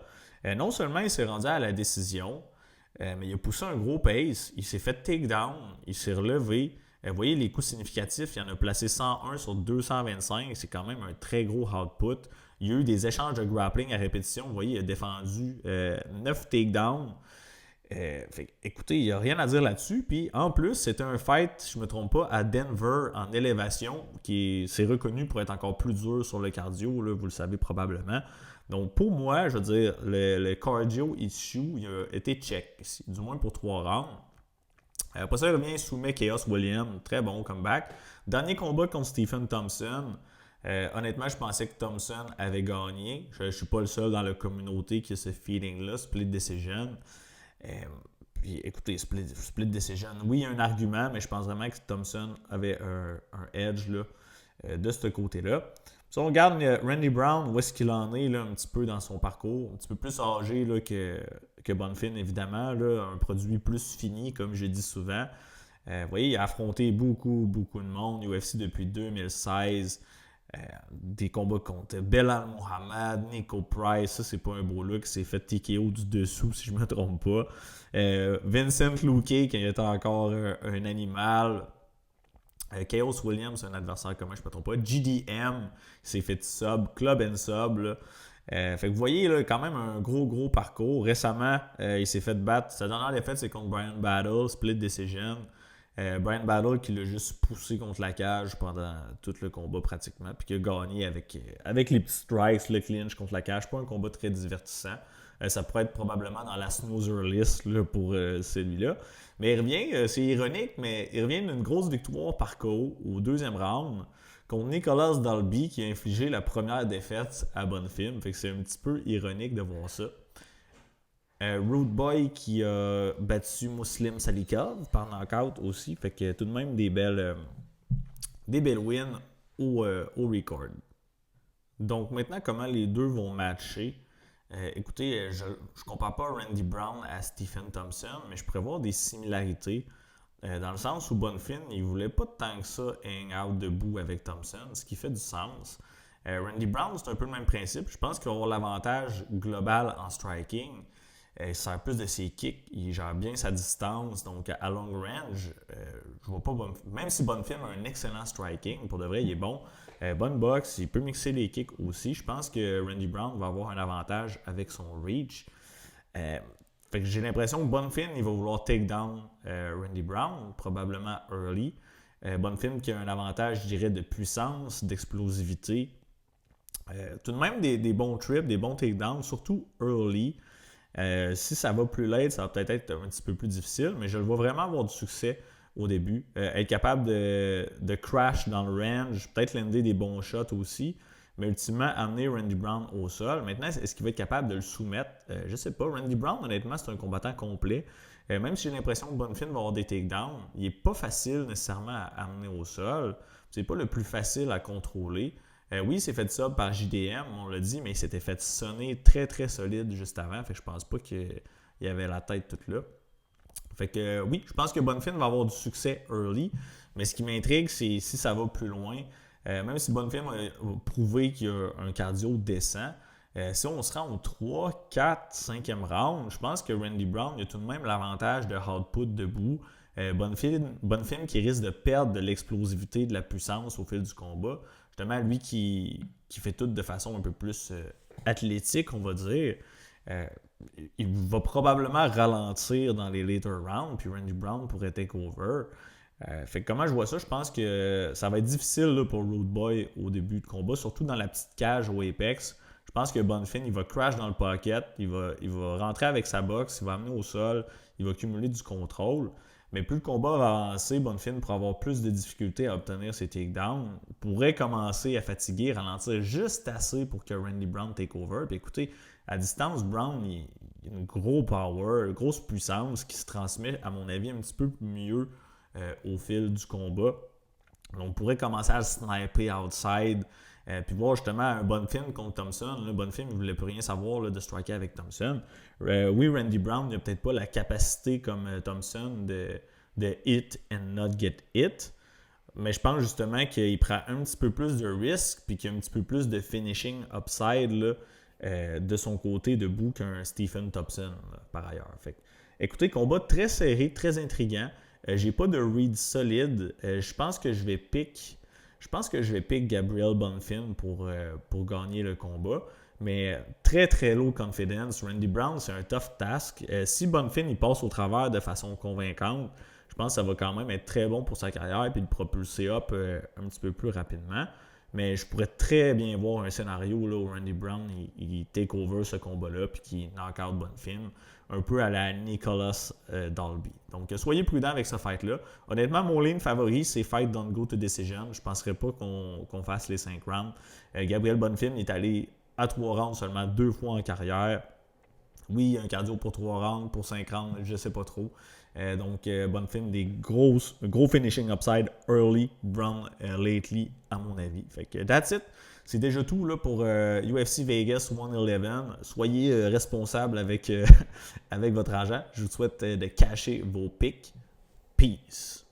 non seulement il s'est rendu à la décision, mais il a poussé un gros pace, il s'est fait takedown, il s'est relevé. Vous voyez les coups significatifs, il en a placé 101 sur 225, c'est quand même un très gros output. Il y a eu des échanges de grappling à répétition, vous voyez, il a défendu 9 takedowns. Écoutez, il n'y a rien à dire là-dessus. Puis en plus, c'était un fight, si je ne me trompe pas, à Denver en élévation, c'est reconnu pour être encore plus dur sur le cardio, là, vous le savez probablement. Donc pour moi, je veux dire, le cardio issue, il a été check ici, du moins pour 3 rounds. Après ça, il revient soumet Chaos Williams, très bon comeback. Dernier combat contre Stephen Thompson. Honnêtement, je pensais que Thompson avait gagné. Je ne suis pas le seul dans la communauté qui a ce feeling-là, split decision. Puis écoutez, split decision, oui, il y a un argument, mais je pense vraiment que Thompson avait un edge là, de ce côté-là. Si on regarde Randy Brown, où est-ce qu'il en est là, un petit peu dans son parcours, un petit peu plus âgé là, que Bonfim, évidemment, là, un produit plus fini, comme je dis souvent. Vous voyez, il a affronté beaucoup de monde, UFC depuis 2016. Des combats contre Belal Muhammad, Nico Price, ça c'est pas un beau look, c'est fait TKO du dessous si je me trompe pas. Vincent Luque qui était encore un animal. Chaos Williams, un adversaire comment je me trompe pas. GDM, il s'est fait sub, Club and Sub. Là. Fait que vous voyez là, quand même un gros parcours. Récemment, il s'est fait battre. Sa dernière défaite, c'est contre Brian Battle, split decision. Brian Battle qui l'a juste poussé contre la cage pendant tout le combat pratiquement, puis qui a gagné avec les petits strikes, le clinch contre la cage. Pas un combat très divertissant. Ça pourrait être probablement dans la snoozer list là, pour celui-là. Mais il revient, c'est ironique, mais il revient d'une grosse victoire par KO au deuxième round contre Nicolas Dalby qui a infligé la première défaite à Bonfim. Fait que c'est un petit peu ironique de voir ça. Rude Boy qui a battu Muslim Salikov par knockout aussi. Fait que tout de même des belles wins au record. Donc maintenant, comment les deux vont matcher? Écoutez, je ne compare pas Randy Brown à Stephen Thompson, mais je pourrais voir des similarités. Dans le sens où Bonfim, il ne voulait pas tant que ça hang out debout avec Thompson, ce qui fait du sens. Randy Brown, c'est un peu le même principe. Je pense qu'il va avoir l'avantage global en striking. Il sert plus de ses kicks, il gère bien sa distance, donc à long range, je vois pas même si Bonfim a un excellent striking, pour de vrai, il est bon. Bonne boxe, il peut mixer les kicks aussi. Je pense que Randy Brown va avoir un avantage avec son reach. Fait que j'ai l'impression que Bonfim, il va vouloir take down Randy Brown, probablement early. Bonfim qui a un avantage, je dirais, de puissance, d'explosivité. Tout de même des bons trips, des bons takedowns, surtout early. Si ça va plus late, ça va peut-être être un petit peu plus difficile, mais je le vois vraiment avoir du succès au début. Être capable de crash dans le range, peut-être lander des bons shots aussi, mais ultimement amener Randy Brown au sol. Maintenant, est-ce qu'il va être capable de le soumettre? Je ne sais pas. Randy Brown, honnêtement, c'est un combattant complet. Même si j'ai l'impression que Bonfim va avoir des takedowns, il n'est pas facile nécessairement à amener au sol. C'est pas le plus facile à contrôler. Oui, il s'est fait ça par JDM, on l'a dit, mais il s'était fait sonner très très solide juste avant. Fait que je pense pas qu'il avait la tête toute là. Fait que oui, je pense que Bonfim va avoir du succès early, mais ce qui m'intrigue, c'est si ça va plus loin. Même si Bonfim a prouvé qu'il a un cardio décent, si on se rend au 3, 4, 5e round, je pense que Randy Brown a tout de même l'avantage de output debout. Bonfim qui risque de perdre de l'explosivité, de la puissance au fil du combat. Je justement, lui qui fait tout de façon un peu plus athlétique, on va dire, il va probablement ralentir dans les later rounds, puis Randy Brown pourrait take over. Fait que comment je vois ça, je pense que ça va être difficile là, pour Road Boy au début de combat, surtout dans la petite cage au Apex. Je pense que Bonfim, il va crash dans le pocket, il va rentrer avec sa boxe, il va amener au sol, il va cumuler du contrôle. Mais plus le combat va avancer, Bonfim, pour avoir plus de difficultés à obtenir ses takedowns, pourrait commencer à fatiguer, ralentir juste assez pour que Randy Brown take over. Puis écoutez, à distance, Brown, il a une grosse power, une grosse puissance qui se transmet, à mon avis, un petit peu mieux au fil du combat. On pourrait commencer à le sniper outside, puis voir justement un Bonfim contre Thompson. Bonfim ne voulait plus rien savoir là, de striker avec Thompson. Oui, Randy Brown n'a peut-être pas la capacité comme Thompson de hit and not get hit. Mais je pense justement qu'il prend un petit peu plus de risque puis qu'il y a un petit peu plus de finishing upside là, de son côté debout qu'un Stephen Thompson là, par ailleurs. Fait que, écoutez, combat très serré, très intriguant. J'ai pas de read solide. Je pense que je vais pick Gabriel Bonfim pour gagner le combat. Mais très très low confidence. Randy Brown, c'est un tough task. Si Bonfim il passe au travers de façon convaincante, je pense que ça va quand même être très bon pour sa carrière et le propulser up un petit peu plus rapidement. Mais je pourrais très bien voir un scénario là, où Randy Brown il take over ce combat-là puis qu'il knock out Bonfim, un peu à la Nicholas Dalby. Donc soyez prudents avec ce fight-là. Honnêtement, mon lean favori, c'est fight don't go to decision. Je ne penserais pas qu'on fasse les 5 rounds. Gabriel Bonfim est allé à 3 rounds seulement 2 fois en carrière. Oui, un cardio pour 3 rounds, pour 5 rounds, je ne sais pas trop. Donc, Bonfim, des gros finishing upside early, Brown lately, à mon avis. Fait que that's it. C'est déjà tout là, pour UFC Vegas 111. Soyez responsable avec, avec votre argent. Je vous souhaite de cacher vos picks. Peace.